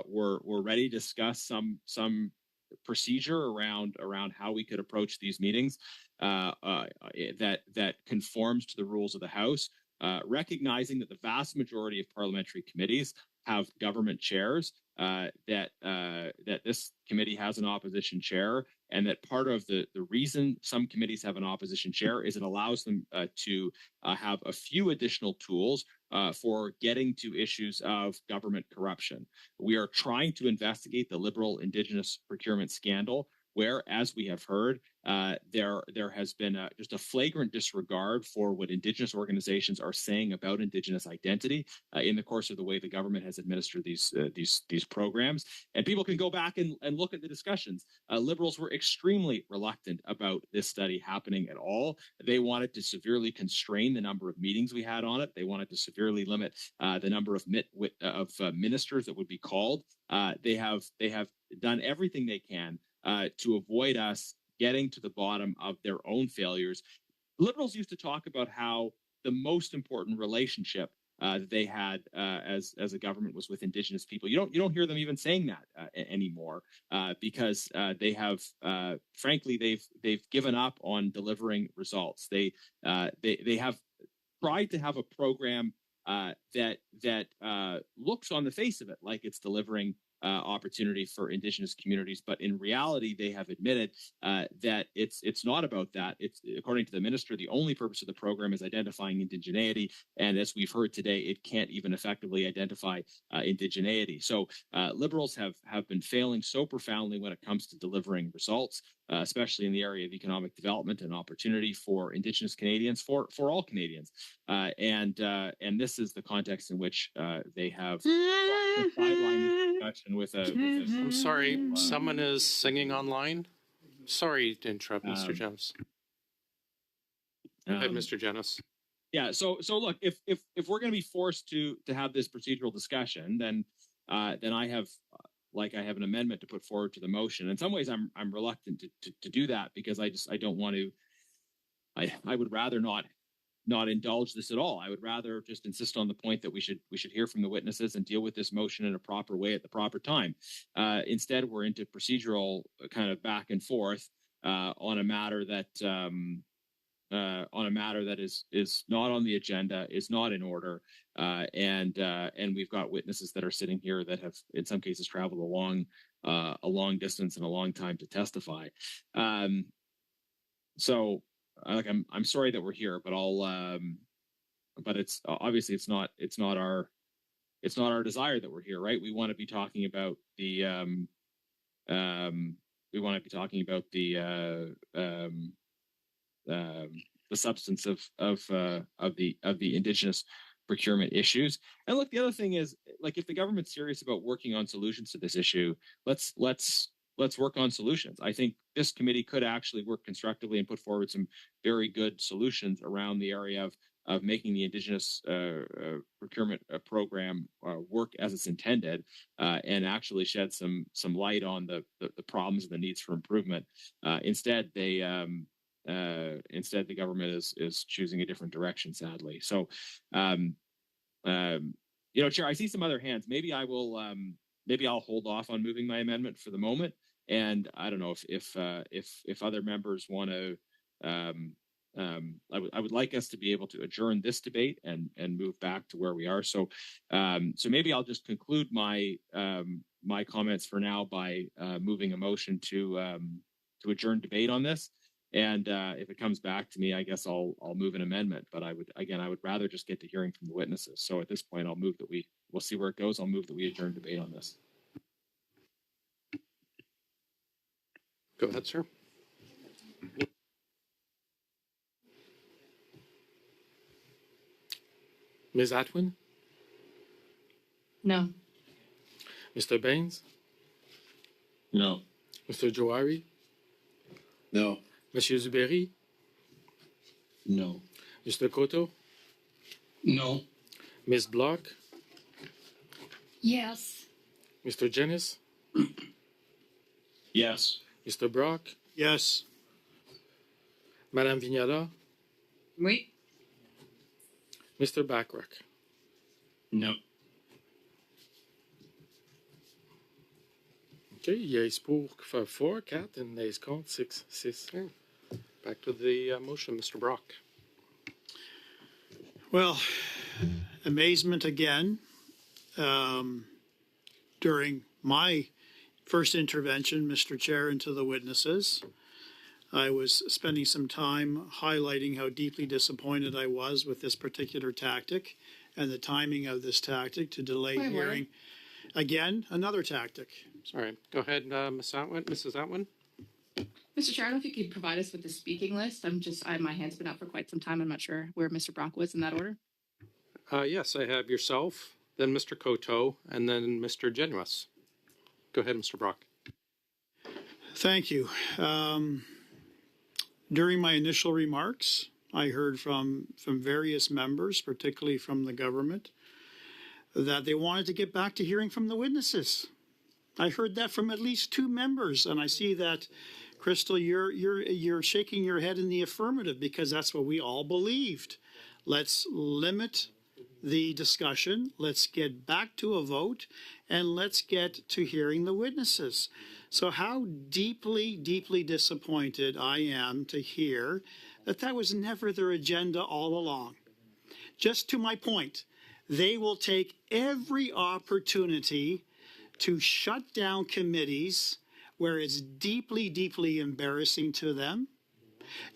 we're ready to discuss some procedure around how we could approach these meetings that conforms to the rules of the House, recognizing that the vast majority of parliamentary committees have government chairs, that this committee has an opposition chair, and that part of the reason some committees have an opposition chair is it allows them to have a few additional tools for getting to issues of government corruption. We are trying to investigate the Liberal Indigenous procurement scandal, where, as we have heard, there has been just a flagrant disregard for what Indigenous organizations are saying about Indigenous identity in the course of the way the government has administered these programs. And people can go back and look at the discussions. Liberals were extremely reluctant about this study happening at all. They wanted to severely constrain the number of meetings we had on it. They wanted to severely limit the number of ministers that would be called. They have done everything they can to avoid us getting to the bottom of their own failures. Liberals used to talk about how the most important relationship they had as a government was with Indigenous people. You don't hear them even saying that anymore because they have, frankly, they've given up on delivering results. They have tried to have a program that looks on the face of it like it's delivering opportunity for Indigenous communities, but in reality, they have admitted that it's not about that. It's, according to the minister, the only purpose of the program is identifying indigeneity, and as we've heard today, it can't even effectively identify indigeneity. So Liberals have been failing so profoundly when it comes to delivering results, especially in the area of economic development and opportunity for Indigenous Canadians, for all Canadians, and this is the context in which they have sidelined this discussion with a I'm sorry, someone is singing online. Sorry to interrupt, Mr. Jennings. Go ahead, Mr. Jennings. Yeah. So look, if we're going to be forced to have this procedural discussion, then I have an amendment to put forward to the motion. In some ways, I'm reluctant to do that because I don't want to. I would rather not indulge this at all. I would rather just insist on the point that we should hear from the witnesses and deal with this motion in a proper way at the proper time. Instead, we're into procedural kind of back and forth on a matter that is not on the agenda, is not in order, and we've got witnesses that are sitting here that have, in some cases, traveled a long distance and a long time to testify. So. I'm sorry that we're here, but but it's obviously it's not our desire that we're here, right? We want to be talking about the substance of the Indigenous procurement issues. And look, the other thing is, like, if the government's serious about working on solutions to this issue, let's work on solutions. I think this committee could actually work constructively and put forward some very good solutions around the area of making the Indigenous procurement program work as it's intended, and actually shed some light on the problems and the needs for improvement. Instead, the government is choosing a different direction, sadly. So, Chair, I see some other hands. Maybe I'll hold off on moving my amendment for the moment. And I don't know if other members want to. I would like us to be able to adjourn this debate and move back to where we are. So maybe I'll just conclude my comments for now by moving a motion to adjourn debate on this. And if it comes back to me, I guess I'll move an amendment. But I would rather just get to hearing from the witnesses. So at this point, I'll move that we'll see where it goes. I'll move that we adjourn debate on this. Go ahead, sir. Ms. Atwin? No. Mr. Baines? No. Mr. Johari? No. Monsieur Zuberi? No. Mr. Coto, No. Ms. Block, Yes. Mr. Jennings, Yes. Mr. Brock, Yes. Madame Vignala, Oui. Mr. Backrack. No. Okay, yeas pour 4, 4, and nays contre 6, 6. Back to the motion, Mr. Brock. Well, amazement again. During my first intervention, Mr. Chair, and to the witnesses, I was spending some time highlighting how deeply disappointed I was with this particular tactic and the timing of this tactic to delay hearing. Again, another tactic. Sorry. Go ahead, Mrs. Atwin. Mr. Chair, I don't know if you could provide us with the speaking list. My hand's been up for quite some time. I'm not sure where Mr. Brock was in that order. Yes, I have yourself, then Mr. Coteau, and then Mr. Genuous. Go ahead, Mr. Brock. Thank you. During my initial remarks, I heard from various members, particularly from the government, that they wanted to get back to hearing from the witnesses. I heard that from at least 2 members, and I see that, Crystal, you're shaking your head in the affirmative because that's what we all believed. Let's limit the discussion. Let's get back to a vote, and let's get to hearing the witnesses. So how deeply, deeply disappointed I am to hear that was never their agenda all along. Just to my point, they will take every opportunity to shut down committees where it's deeply, deeply embarrassing to them.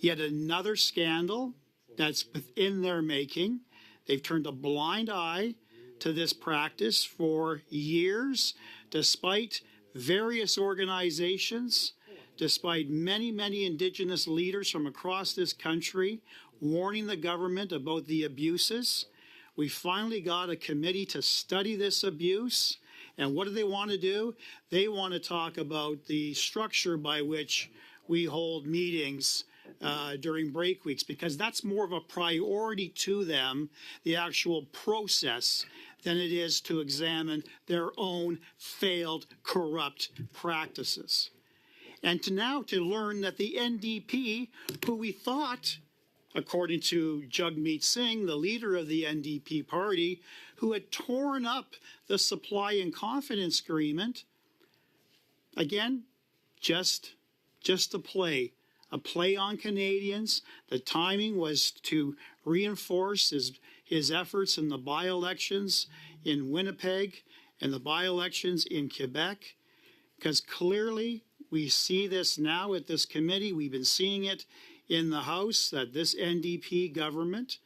Yet another scandal that's within their making. They've turned a blind eye to this practice for years, despite various organizations, despite many, many Indigenous leaders from across this country warning the government about the abuses. We finally got a committee to study this abuse. And what do they want to do? They want to talk about the structure by which we hold meetings during break weeks, because that's more of a priority to them, the actual process, than it is to examine their own failed, corrupt practices. And to learn that the NDP, who we thought, according to Jagmeet Singh, the leader of the NDP party, who had torn up the supply and confidence agreement, again, just a play on Canadians. The timing was to reinforce his efforts in the by-elections in Winnipeg and the by-elections in Quebec, because clearly we see this now at this committee. We've been seeing it in the House, that this NDP government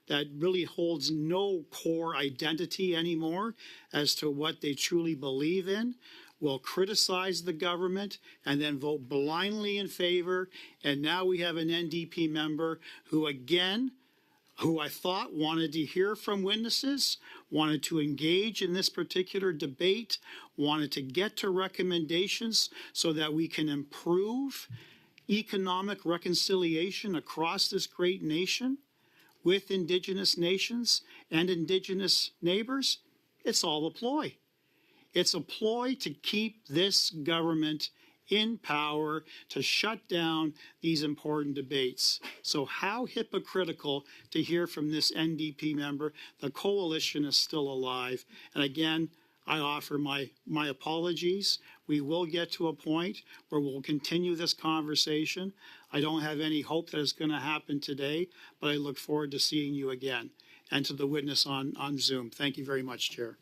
that really holds no core identity anymore as to what they truly believe in will criticize the government and then vote blindly in favor. And now we have an NDP member who I thought wanted to hear from witnesses, wanted to engage in this particular debate, wanted to get to recommendations so that we can improve economic reconciliation across this great nation with Indigenous nations and Indigenous neighbors. It's all a ploy. It's a ploy to keep this government in power, to shut down these important debates. So how hypocritical to hear from this NDP member. The coalition is still alive. And again, I offer my apologies. We will get to a point where we'll continue this conversation. I don't have any hope that it's going to happen today, but I look forward to seeing you again, and to the witness on Zoom. Thank you very much, Chair.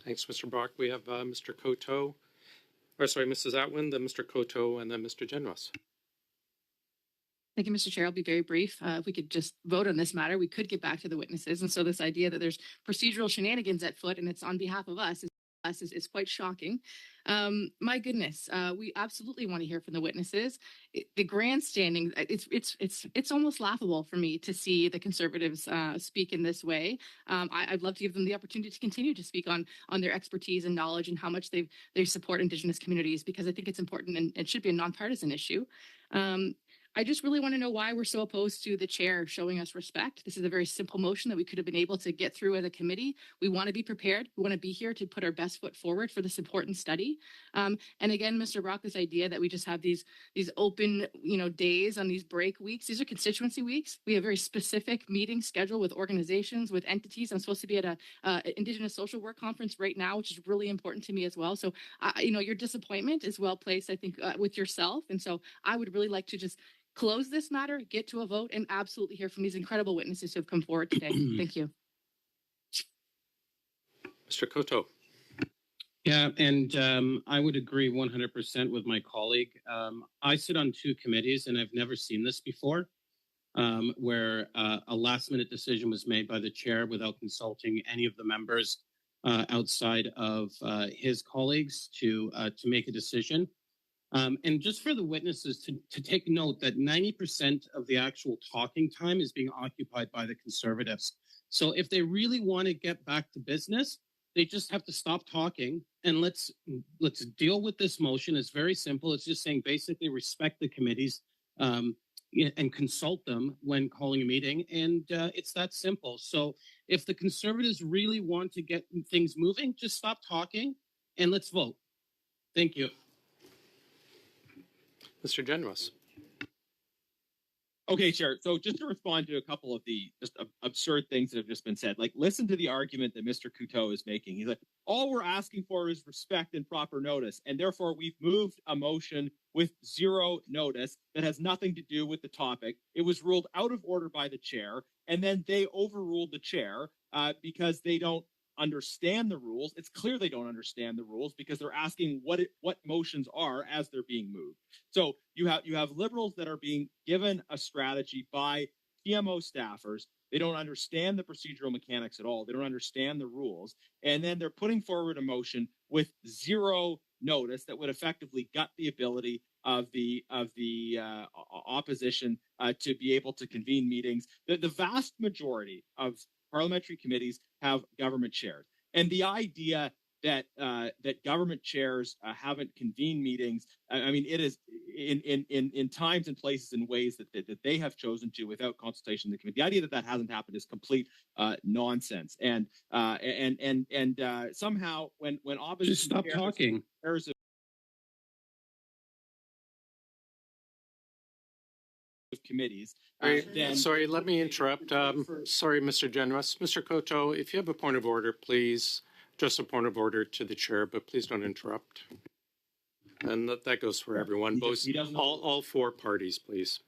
Thanks, Mr. Brock. We have Mr. Coteau, Mrs. Atwin, then Mr. Coteau, and then Mr. Genuous. Thank you, Mr. Chair. I'll be very brief. If we could just vote on this matter, we could get back to the witnesses. And so this idea that there's procedural shenanigans at foot and it's on behalf of us is quite shocking. My goodness, we absolutely want to hear from the witnesses. The grandstanding, it's almost laughable for me to see the Conservatives speak in this way. I'd love to give them the opportunity to continue to speak on their expertise and knowledge and how much they support Indigenous communities, because I think it's important and it should be a nonpartisan issue. I just really want to know why we're so opposed to the chair showing us respect. This is a very simple motion that we could have been able to get through as a committee. We want to be prepared. We want to be here to put our best foot forward for this important study. And again, Mr. Brock, this idea that we just have these open, days on these break weeks. These are constituency weeks. We have very specific meetings scheduled with organizations, with entities. I'm supposed to be at a Indigenous social work conference right now, which is really important to me as well. So, your disappointment is well placed, I think, with yourself. And so I would really like to just close this matter, get to a vote, and absolutely hear from these incredible witnesses who have come forward today. Thank you. Mr. Koto. Yeah, and I would agree 100% with my colleague. I sit on 2 committees, and I've never seen this before, where a last-minute decision was made by the chair without consulting any of the members outside of his colleagues to make a decision. And just for the witnesses to take note that 90% of the actual talking time is being occupied by the Conservatives. So if they really want to get back to business, they just have to stop talking and let's deal with this motion. It's very simple. It's just saying basically respect the committees and consult them when calling a meeting. And it's that simple. So if the Conservatives really want to get things moving, just stop talking and let's vote. Thank you. Mr. Generous. Okay, Chair. So just to respond to a couple of the just absurd things that have just been said, like listen to the argument that Mr. Couteau is making. He's like, all we're asking for is respect and proper notice. And therefore we've moved a motion with 0 notice that has nothing to do with the topic. It was ruled out of order by the chair. And then they overruled the chair because they don't understand the rules. It's clear they don't understand the rules because they're asking what motions are as they're being moved. So you have Liberals that are being given a strategy by PMO staffers. They don't understand the procedural mechanics at all. They don't understand the rules. And then they're putting forward a motion with 0 notice that would effectively gut the ability of the opposition to be able to convene meetings. The vast majority of parliamentary committees have government chairs, and the idea that government chairs haven't convened meetings, I mean, it is in times and places and ways that they have chosen to without consultation of the committee. The idea that hasn't happened is complete nonsense. And somehow when opposition just stop talking. Committees. Sorry, let me interrupt. Sorry, Mr. Generous. Mr. Koto, if you have a point of order, please, just a point of order to the chair, but please don't interrupt. And that goes for everyone, both all 4 parties, please.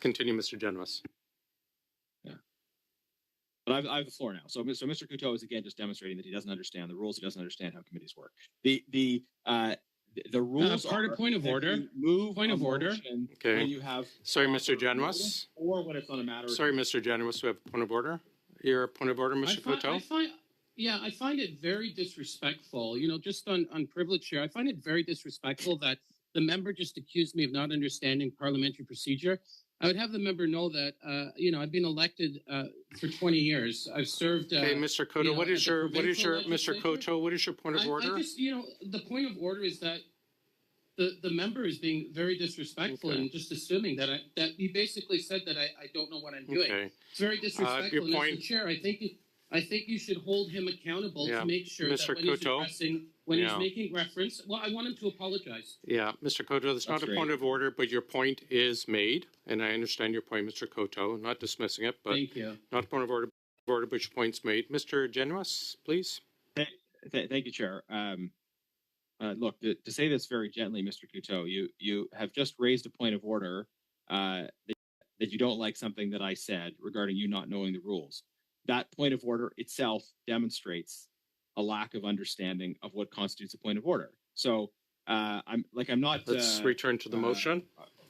Continue, Mr. Generous. Yeah. But I have the floor now. So Mr. Couteau is again just demonstrating that he doesn't understand the rules. He doesn't understand how committees work. The rules part of point of order. Move point of order. Okay. When you have sorry, Mr. Generous. Or when it's on a matter. Sorry, Mr. Generous. We have a point of order. Your point of order, Mr. Couteau. I find it very disrespectful. Just on privilege here, I find it very disrespectful that the member just accused me of not understanding parliamentary procedure. I would have the member know that, I've been elected for 20 years. I've served. Okay, Mr. Koto, what is your Mr. Koto? What is your point of order? I just, the point of order is that the member is being very disrespectful and just assuming that he basically said that I don't know what I'm doing. Okay. It's very disrespectful. Mr. Chair, I think you should hold him accountable to make sure Mr. that when he's making reference, well, I want him to apologize. Yeah, Mr. Koto, that's not a point of order, but your point is made, and I understand your point, Mr. Koto. I'm not dismissing it, but thank you. Not a point of order, but your point's made. Mr. Generous, please. Thank you, Chair. Look, to say this very gently, Mr. Couteau, you have just raised a point of order that you don't like something that I said regarding you not knowing the rules. That point of order itself demonstrates a lack of understanding of what constitutes a point of order. So I'm not. Let's return to the motion.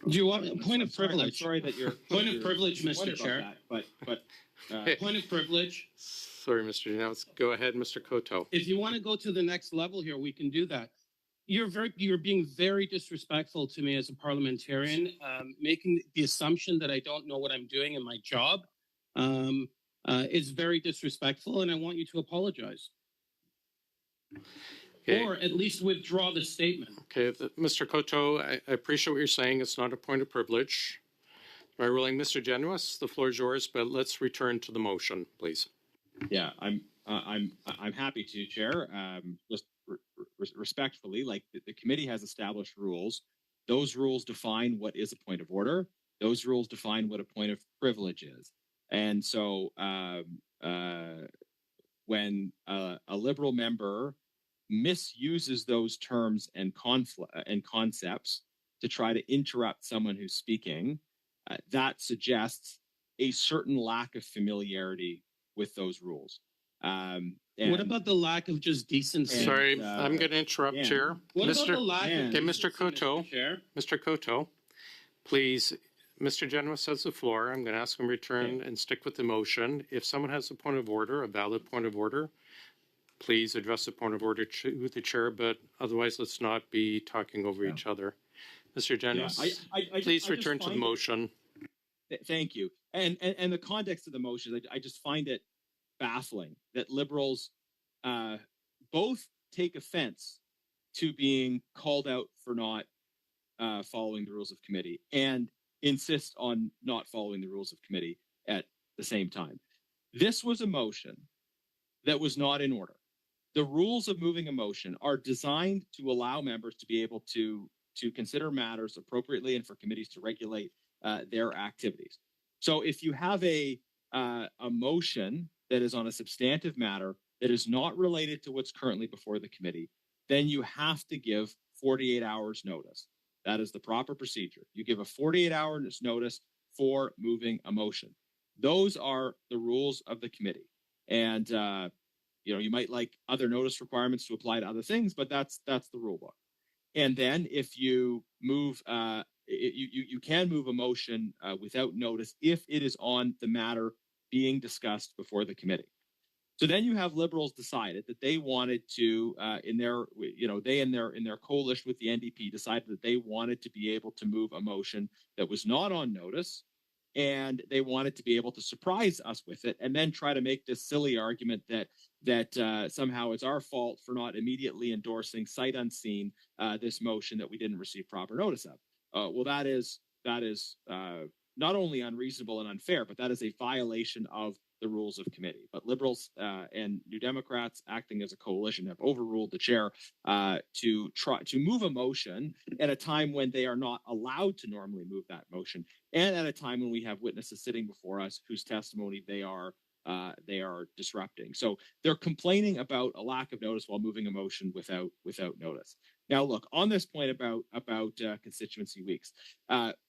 Do you want a point of privilege? I'm sorry that you're point of privilege, Mr. Chair. That, but point of privilege. Sorry, Mr. Generous. Go ahead, Mr. Koto. If you want to go to the next level here, we can do that. You're being very disrespectful to me as a parliamentarian, making the assumption that I don't know what I'm doing in my job. Is very disrespectful, and I want you to apologize. Okay. Or at least withdraw the statement. Okay, Mr. Koto, I appreciate what you're saying. It's not a point of privilege. By ruling, Mr. Genuis, the floor is yours, but let's return to the motion, please. Yeah, I'm happy to, Chair. Just respectfully, like the committee has established rules. Those rules define what is a point of order. Those rules define what a point of privilege is. And so when a Liberal member misuses those terms and concepts to try to interrupt someone who's speaking, that suggests a certain lack of familiarity with those rules. What about the lack of just decency? Sorry, I'm going to interrupt, Chair. What about the lack of Mr. Coteau, Chair? Mr. Coteau, please, Mr. Genuis has the floor. I'm going to ask him to return and stick with the motion. If someone has a point of order, a valid point of order, please address the point of order to the chair, but otherwise let's not be talking over each other. Mr. Genuis, please return to the motion. Thank you. And the context of the motion, I just find it baffling that Liberals both take offense to being called out for not following the rules of committee and insist on not following the rules of committee at the same time. This was a motion that was not in order. The rules of moving a motion are designed to allow members to be able to consider matters appropriately and for committees to regulate their activities. So if you have a motion that is on a substantive matter that is not related to what's currently before the committee, then you have to give 48 hours notice. That is the proper procedure. You give a 48-hour notice for moving a motion. Those are the rules of the committee. And you might like other notice requirements to apply to other things, but that's the rule book. And then if you move, you can move a motion without notice if it is on the matter being discussed before the committee. So then you have Liberals decided that they wanted to, in their coalition with the NDP, decided that they wanted to be able to move a motion that was not on notice, and they wanted to be able to surprise us with it, and then try to make this silly argument that somehow it's our fault for not immediately endorsing sight unseen this motion that we didn't receive proper notice of. Well, that is not only unreasonable and unfair, but that is a violation of the rules of committee. But Liberals and New Democrats, acting as a coalition, have overruled the chair to try to move a motion at a time when they are not allowed to normally move that motion, and at a time when we have witnesses sitting before us whose testimony they are disrupting. So they're complaining about a lack of notice while moving a motion without notice. Now, look, on this point about constituency weeks,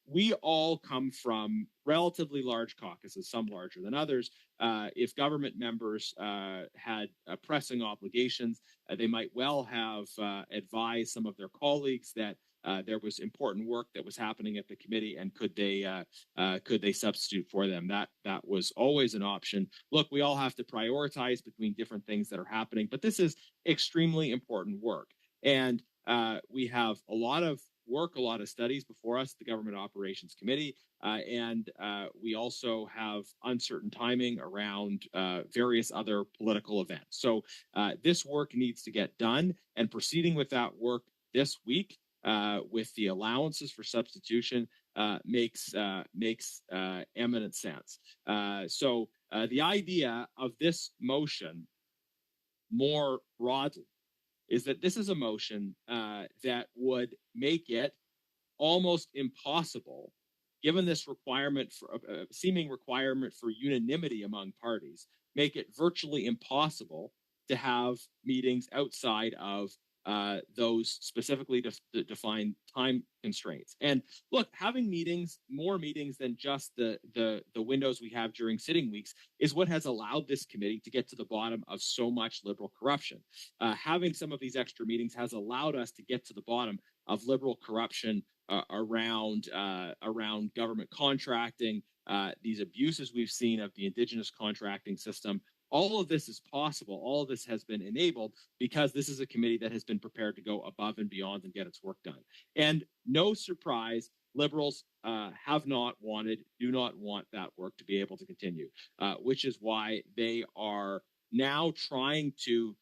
we all come from relatively large caucuses, some larger than others. If government members had pressing obligations, they might well have advised some of their colleagues that there was important work that was happening at the committee, and could they substitute for them? That was always an option. Look, we all have to prioritize between different things that are happening, but this is extremely important work, and we have a lot of work, a lot of studies before us, the Government Operations Committee, and we also have uncertain timing around various other political events. So this work needs to get done, and proceeding with that work this week with the allowances for substitution makes eminent sense. So the idea of this motion more broadly is that this is a motion that would make it almost impossible, given this requirement for seeming requirement for unanimity among parties, make it virtually impossible to have meetings outside of those specifically defined time constraints. And look, having more meetings than just the windows we have during sitting weeks is what has allowed this committee to get to the bottom of so much Liberal corruption. Having some of these extra meetings has allowed us to get to the bottom of Liberal corruption around government contracting, these abuses we've seen of the Indigenous contracting system. All of this is possible. All of this has been enabled because this is a committee that has been prepared to go above and beyond and get its work done. And no surprise, Liberals do not want that work to be able to continue, which is why they are now trying to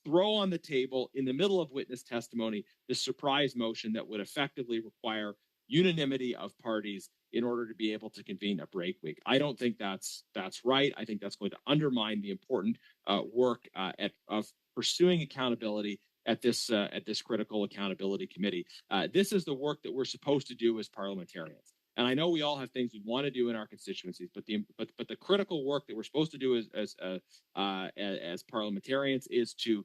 throw on the table in the middle of witness testimony the surprise motion that would effectively require unanimity of parties in order to be able to convene a break week. I don't think that's right. I think that's going to undermine the important work of pursuing accountability at this critical accountability committee. This is the work that we're supposed to do as parliamentarians. And I know we all have things we want to do in our constituencies, but the critical work that we're supposed to do as parliamentarians is to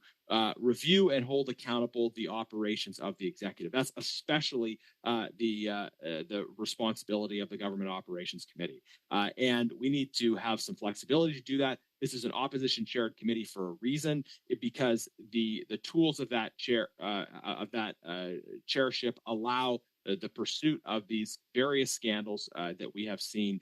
review and hold accountable the operations of the executive. That's especially the responsibility of the Government Operations Committee, and we need to have some flexibility to do that. This is an opposition chaired committee for a reason, because the tools of that chairship allow the pursuit of these various scandals that we have seen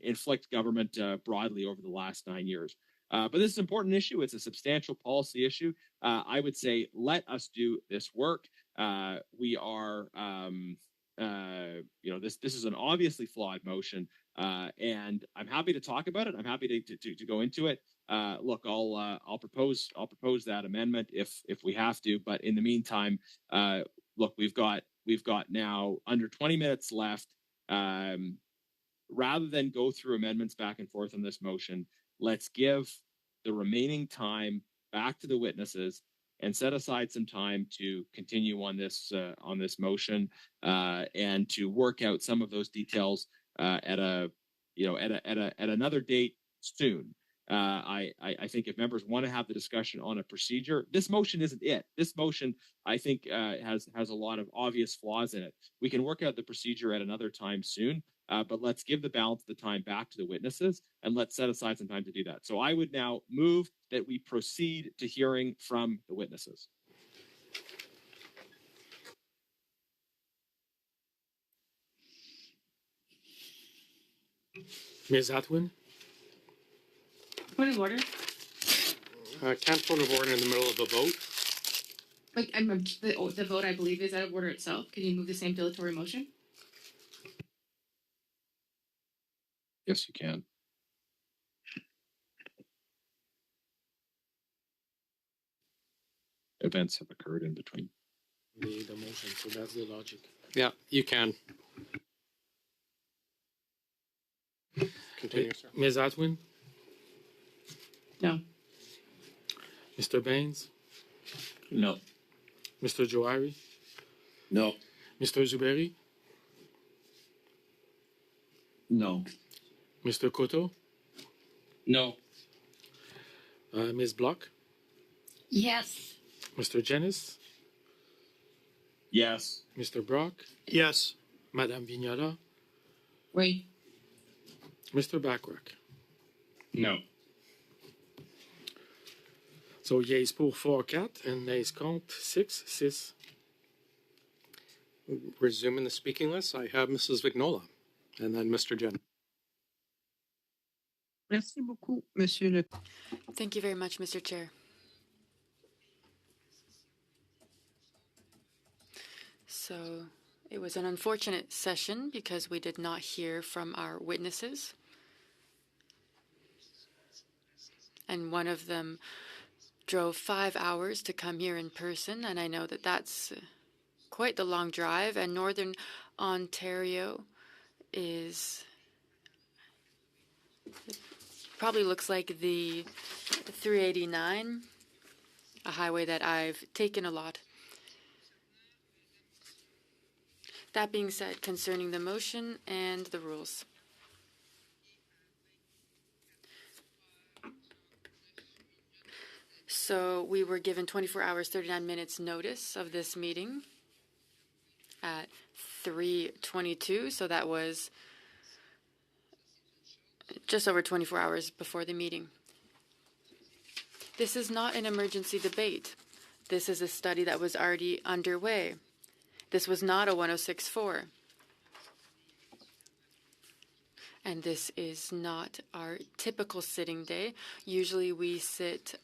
inflict government broadly over the last 9 years. But this is an important issue. It's a substantial policy issue. I would say let us do this work. We are, this is an obviously flawed motion, and I'm happy to talk about it. I'm happy to go into it. Look, I'll propose that amendment if we have to. But in the meantime, look, we've got now under 20 minutes left. Rather than go through amendments back and forth on this motion, let's give the remaining time back to the witnesses and set aside some time to continue on this motion and to work out some of those details at another date soon. I think if members want to have the discussion on a procedure, this motion isn't it. This motion, I think, has a lot of obvious flaws in it. We can work out the procedure at another time soon, but let's give the balance of the time back to the witnesses, and let's set aside some time to do that. So I would now move that we proceed to hearing from the witnesses. Ms. Atwin? Point of order. Can't point of order in the middle of a vote. Like, the vote, I believe, is out of order itself. Can you move the same dilatory motion? Yes, you can. Events have occurred in between. The motion, so that's the logic. Yeah, you can. Continue, sir. Ms. Atwin? No. Mr. Baines? No. Mr. Johari? No. Mr. Zuberi? No. Mr. Cotto? No. Ms. Block? Yes. Mr. Jennings? Yes. Mr. Brock? Yes. Madame Vignola? Wait. Mr. Backrack? No. So, yeas pour 4-4 and nays contre 6-6. Resuming the speaking list, I have Mrs. Vignola and then Mr. Jen. Merci beaucoup, Monsieur le. Thank you very much, Mr. Chair. So it was an unfortunate session because we did not hear from our witnesses. And one of them drove 5 hours to come here in person, and I know that that's quite the long drive, and Northern Ontario is probably looks like the 389, a highway that I've taken a lot. That being said, concerning the motion and the rules. So we were given 24 hours, 39 minutes notice of this meeting at 3:22, so that was just over 24 hours before the meeting. This is not an emergency debate. This is a study that was already underway. This was not a 1064. And this is not our typical sitting day. Usually we sit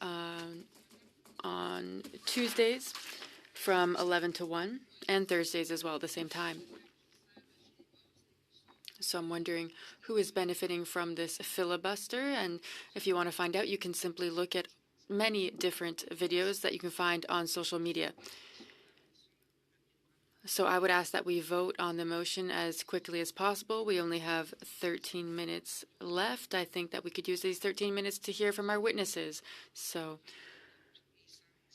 on Tuesdays from 11 to 1 and Thursdays as well at the same time. So I'm wondering who is benefiting from this filibuster. And if you want to find out, you can simply look at many different videos that you can find on social media. So I would ask that we vote on the motion as quickly as possible. We only have 13 minutes left. I think that we could use these 13 minutes to hear from our witnesses. So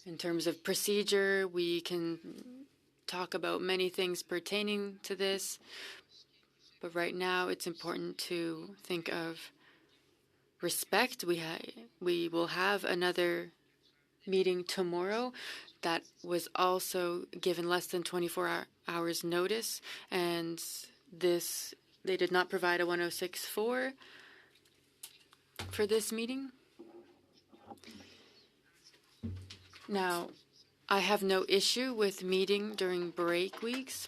in terms of procedure, we can talk about many things pertaining to this. But right now, it's important to think of respect. We will have another meeting tomorrow that was also given less than 24 hours notice, and this they did not provide a 1064 for this meeting. Now, I have no issue with meeting during break weeks,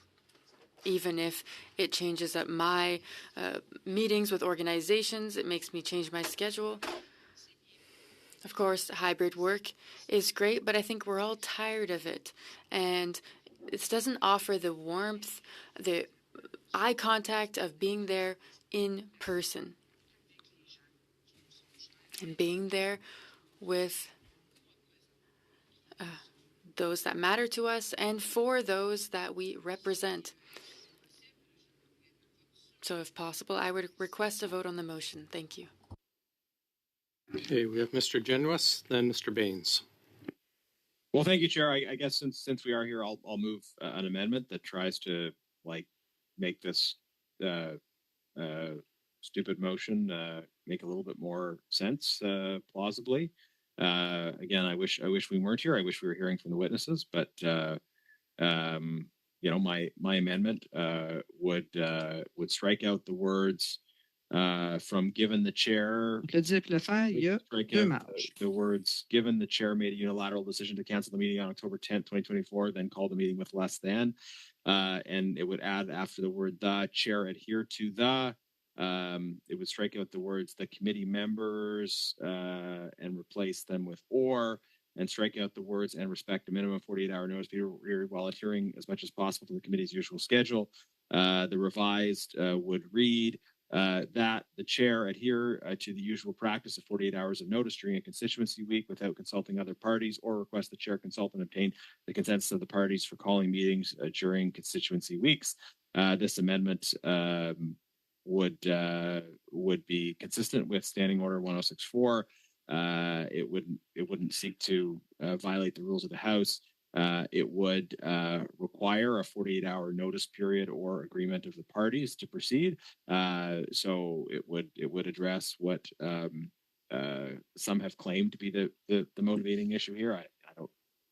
even if it changes up my meetings with organizations. It makes me change my schedule. Of course, hybrid work is great, but I think we're all tired of it. And it doesn't offer the warmth, the eye contact of being there in person. And being there with those that matter to us and for those that we represent. So if possible, I would request a vote on the motion. Thank you. Okay, we have Mr. Genuis, then Mr. Baines. Well, thank you, Chair. I guess since we are here, I'll move an amendment that tries to make this stupid motion make a little bit more sense plausibly. Again, I wish we weren't here. I wish we were hearing from the witnesses, but my amendment would strike out the words from given the chair. Strike out the words given the chair made a unilateral decision to cancel the meeting on October 10th, 2024, then call the meeting with less than. And it would add after the word the chair adhere to the. It would strike out the words the committee members and replace them with or, and strike out the words and respect a minimum 48-hour notice period while adhering as much as possible to the committee's usual schedule. The revised would read that the chair adhere to the usual practice of 48 hours of notice during a constituency week without consulting other parties, or request the chair consult and obtain the consensus of the parties for calling meetings during constituency weeks. This amendment would be consistent with Standing Order 1064. It wouldn't seek to violate the rules of the House. It would require a 48-hour notice period or agreement of the parties to proceed. So it would address what some have claimed to be the motivating issue here.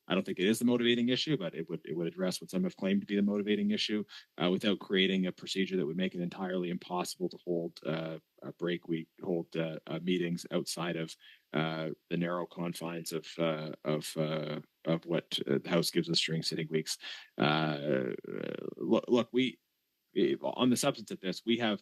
I don't think it is the motivating issue, but it would address what some have claimed to be the motivating issue without creating a procedure that would make it entirely impossible to hold a break week, hold meetings outside of the narrow confines of what the House gives us during sitting weeks. Look, we on the substance of this, we have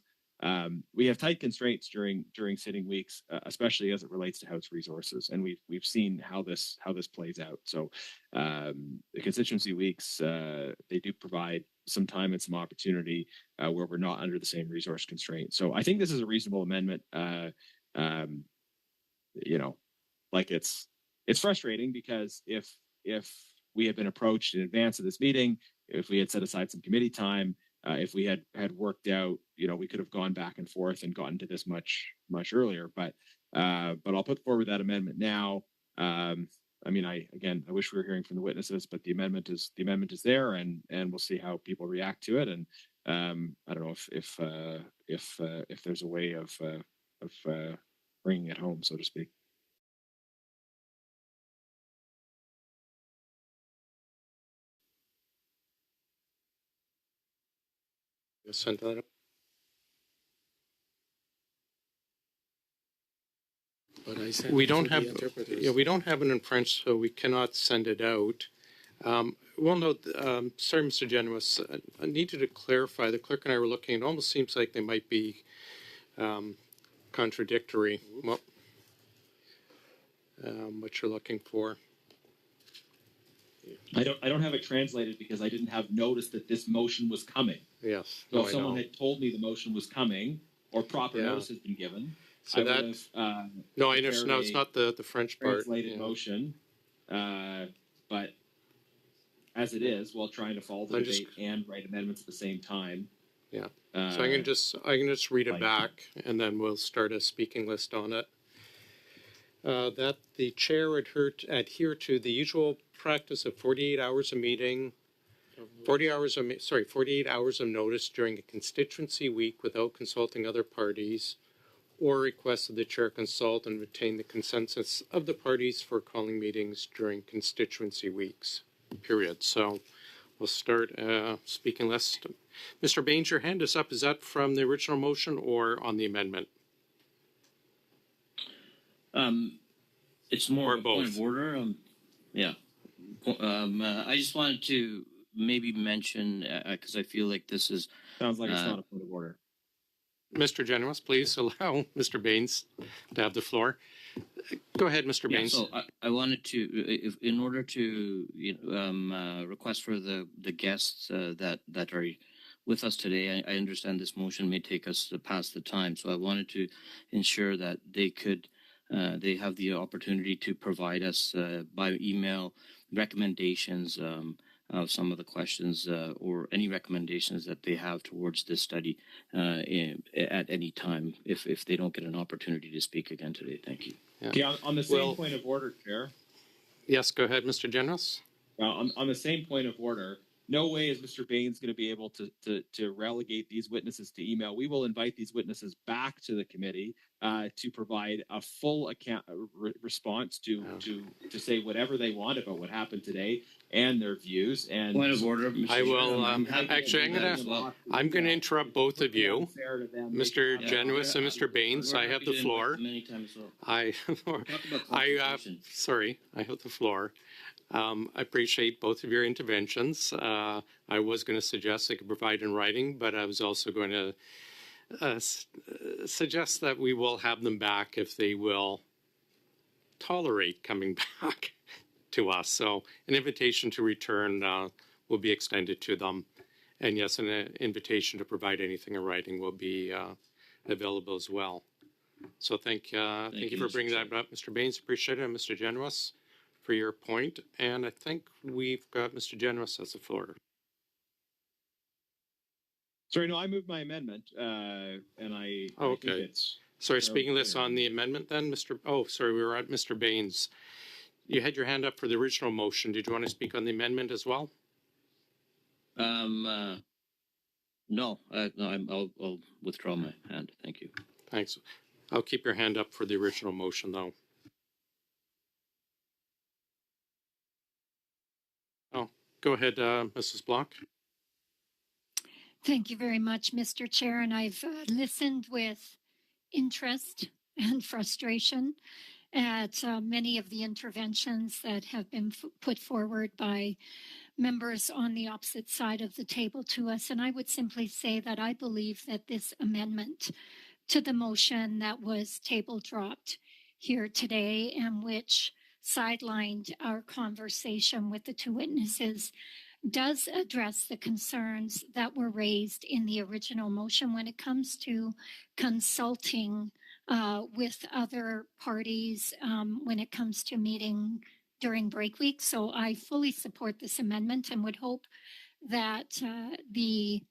tight constraints during sitting weeks, especially as it relates to House resources, and we've seen how this plays out. So the constituency weeks they do provide some time and some opportunity where we're not under the same resource constraint. So I think this is a reasonable amendment. It's frustrating because if we had been approached in advance of this meeting, if we had set aside some committee time, if we had worked out, we could have gone back and forth and gotten to this much earlier. But I'll put forward that amendment now. I wish we were hearing from the witnesses, but the amendment is there, and we'll see how people react to it. And I don't know if there's a way of bringing it home, so to speak. Send that up. But I sent We it don't to the have interpreters. we don't have it in French, so we cannot send it out. Well, no, sorry, Mr. Genuis, I need you to clarify. The clerk and I were looking. It almost seems like they might be contradictory. Well, what you're looking for. I don't have it translated because I didn't have notice that this motion was coming. Yes. So if someone had told me the motion was coming or proper notice has been given, so I that would have no, I understand. No, it's not the French part. Translated motion, but as it is while trying to follow the debate and write amendments at the same time. Yeah. So I can just read it back, and then we'll start a speaking list on it. That the chair adhere to the usual practice of 48 hours of meeting, 48 hours of notice during a constituency week without consulting other parties, or request that the chair consult and retain the consensus of the parties for calling meetings during constituency weeks, period. So we'll start speaking list. Mr. Baines, your hand is up. Is that from the original motion or on the amendment? It's more of a point of order. Yeah. I just wanted to maybe mention, because I feel like this is... Sounds like it's not a point of order. Mr. Generous, please allow Mr. Baines to have the floor. Go ahead, Mr. Baines. So I wanted to, in order to request for the guests that are with us today, I understand this motion may take us past the time, so I wanted to ensure that they have the opportunity to provide us by email recommendations of some of the questions or any recommendations that they have towards this study at any time if they don't get an opportunity to speak again today. Thank you. Yeah, on the same point of order, Chair. Yes, go ahead, Mr. Generous. On the same point of order, no way is Mr. Baines going to be able to relegate these witnesses to email. We will invite these witnesses back to the committee to provide a full response to say whatever they want about what happened today and their views. And point of order. I will actually. I'm going to interrupt both of you, Mr. Generous and Mr. Baines. I have the floor. I have the floor. I appreciate both of your interventions. I was going to suggest they could provide in writing, but I was also going to suggest that we will have them back if they will tolerate coming back to us. So an invitation to return will be extended to them. And yes, an invitation to provide anything in writing will be available as well. So thank you for bringing that up, Mr. Baines. Appreciate it, and Mr. Generous, for your point. And I think we've got Mr. Generous as the floor. Sorry, no, I moved my amendment, and I think it's... Sorry, speaking this on the amendment then, Mr. Oh, sorry, we were at Mr. Baines. You had your hand up for the original motion. Did you want to speak on the amendment as well? No, I'll withdraw my hand. Thank you. Thanks. I'll keep your hand up for the original motion, though. Oh, go ahead, Mrs. Block. Thank you very much, Mr. Chair. And I've listened with interest and frustration at many of the interventions that have been put forward by members on the opposite side of the table to us. And I would simply say that I believe that this amendment to the motion that was table dropped here today and which sidelined our conversation with the two witnesses does address the concerns that were raised in the original motion when it comes to consulting with other parties when it comes to meeting during break week. So I fully support this amendment and would hope that the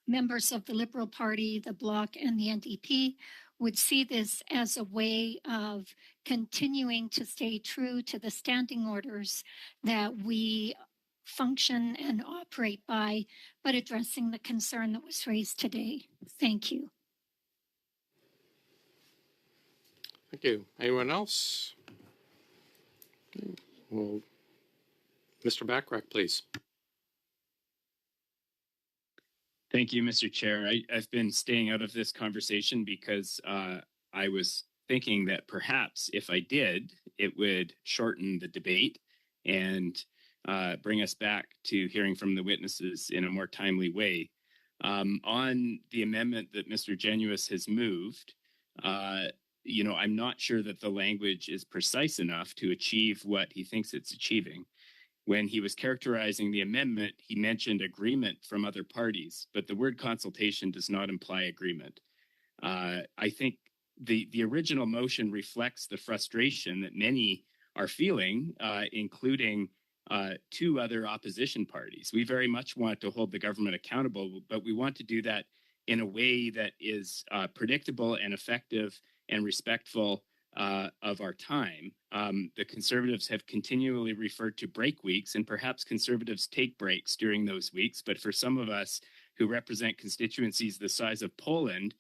members of the Liberal Party, the Bloc, and the NDP would see this as a way of continuing to stay true to the standing orders that we function and operate by, but addressing the concern that was raised today. Thank you. Thank you. Anyone else? Well, Mr. Backrack, please. Thank you, Mr. Chair. I've been staying out of this conversation because I was thinking that perhaps if I did, it would shorten the debate and bring us back to hearing from the witnesses in a more timely way. On the amendment that Mr. Genuous has moved, I'm not sure that the language is precise enough to achieve what he thinks it's achieving. When he was characterizing the amendment, he mentioned agreement from other parties, but the word consultation does not imply agreement. I think the original motion reflects the frustration that many are feeling, including two other opposition parties. We very much want to hold the government accountable, but we want to do that in a way that is predictable and effective and respectful of our time. The Conservatives have continually referred to break weeks, and perhaps Conservatives take breaks during those weeks. But for some of us who represent constituencies the size of Poland,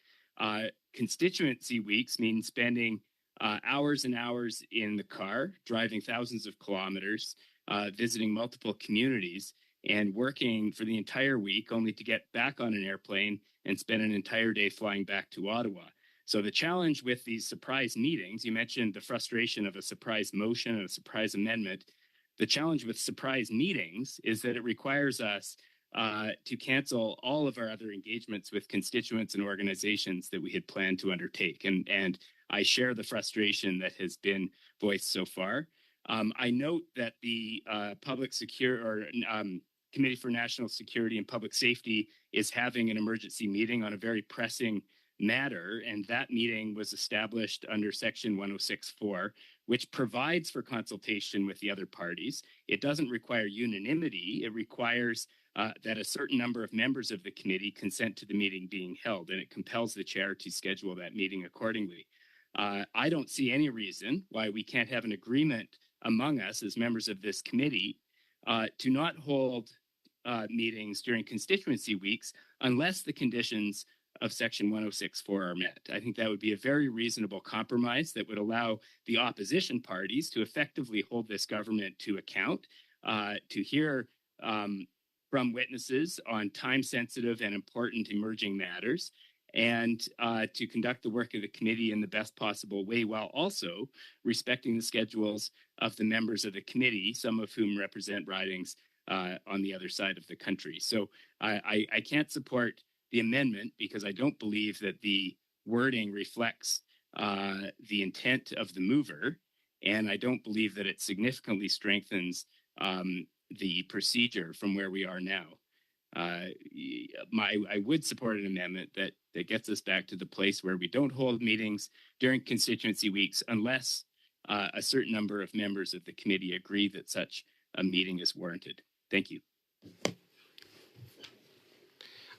constituency weeks mean spending hours and hours in the car, driving thousands of kilometers, visiting multiple communities, and working for the entire week only to get back on an airplane and spend an entire day flying back to Ottawa. So the challenge with these surprise meetings, you mentioned the frustration of a surprise motion and a surprise amendment. The challenge with surprise meetings is that it requires us to cancel all of our other engagements with constituents and organizations that we had planned to undertake. And I share the frustration that has been voiced so far. I note that the Committee for National Security and Public Safety is having an emergency meeting on a very pressing matter, and that meeting was established under Section 106.4, which provides for consultation with the other parties. It doesn't require unanimity. It requires that a certain number of members of the committee consent to the meeting being held, and it compels the chair to schedule that meeting accordingly. I don't see any reason why we can't have an agreement among us as members of this committee to not hold meetings during constituency weeks unless the conditions of Section 106.4 are met. I think that would be a very reasonable compromise that would allow the opposition parties to effectively hold this government to account, to hear from witnesses on time-sensitive and important emerging matters, and to conduct the work of the committee in the best possible way while also respecting the schedules of the members of the committee, some of whom represent ridings on the other side of the country. So I can't support the amendment because I don't believe that the wording reflects the intent of the mover, and I don't believe that it significantly strengthens the procedure from where we are now. I would support an amendment that gets us back to the place where we don't hold meetings during constituency weeks unless a certain number of members of the committee agree that such a meeting is warranted. Thank you.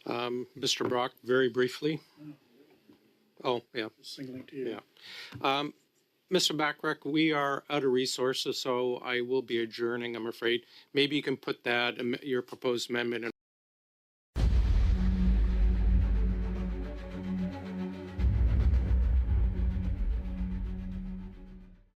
Mr. Brock, very briefly. Oh, yeah. Signaling to you. Yeah. Mr. Backrack, we are out of resources, so I will be adjourning, I'm afraid. Maybe you can put that, your proposed amendment in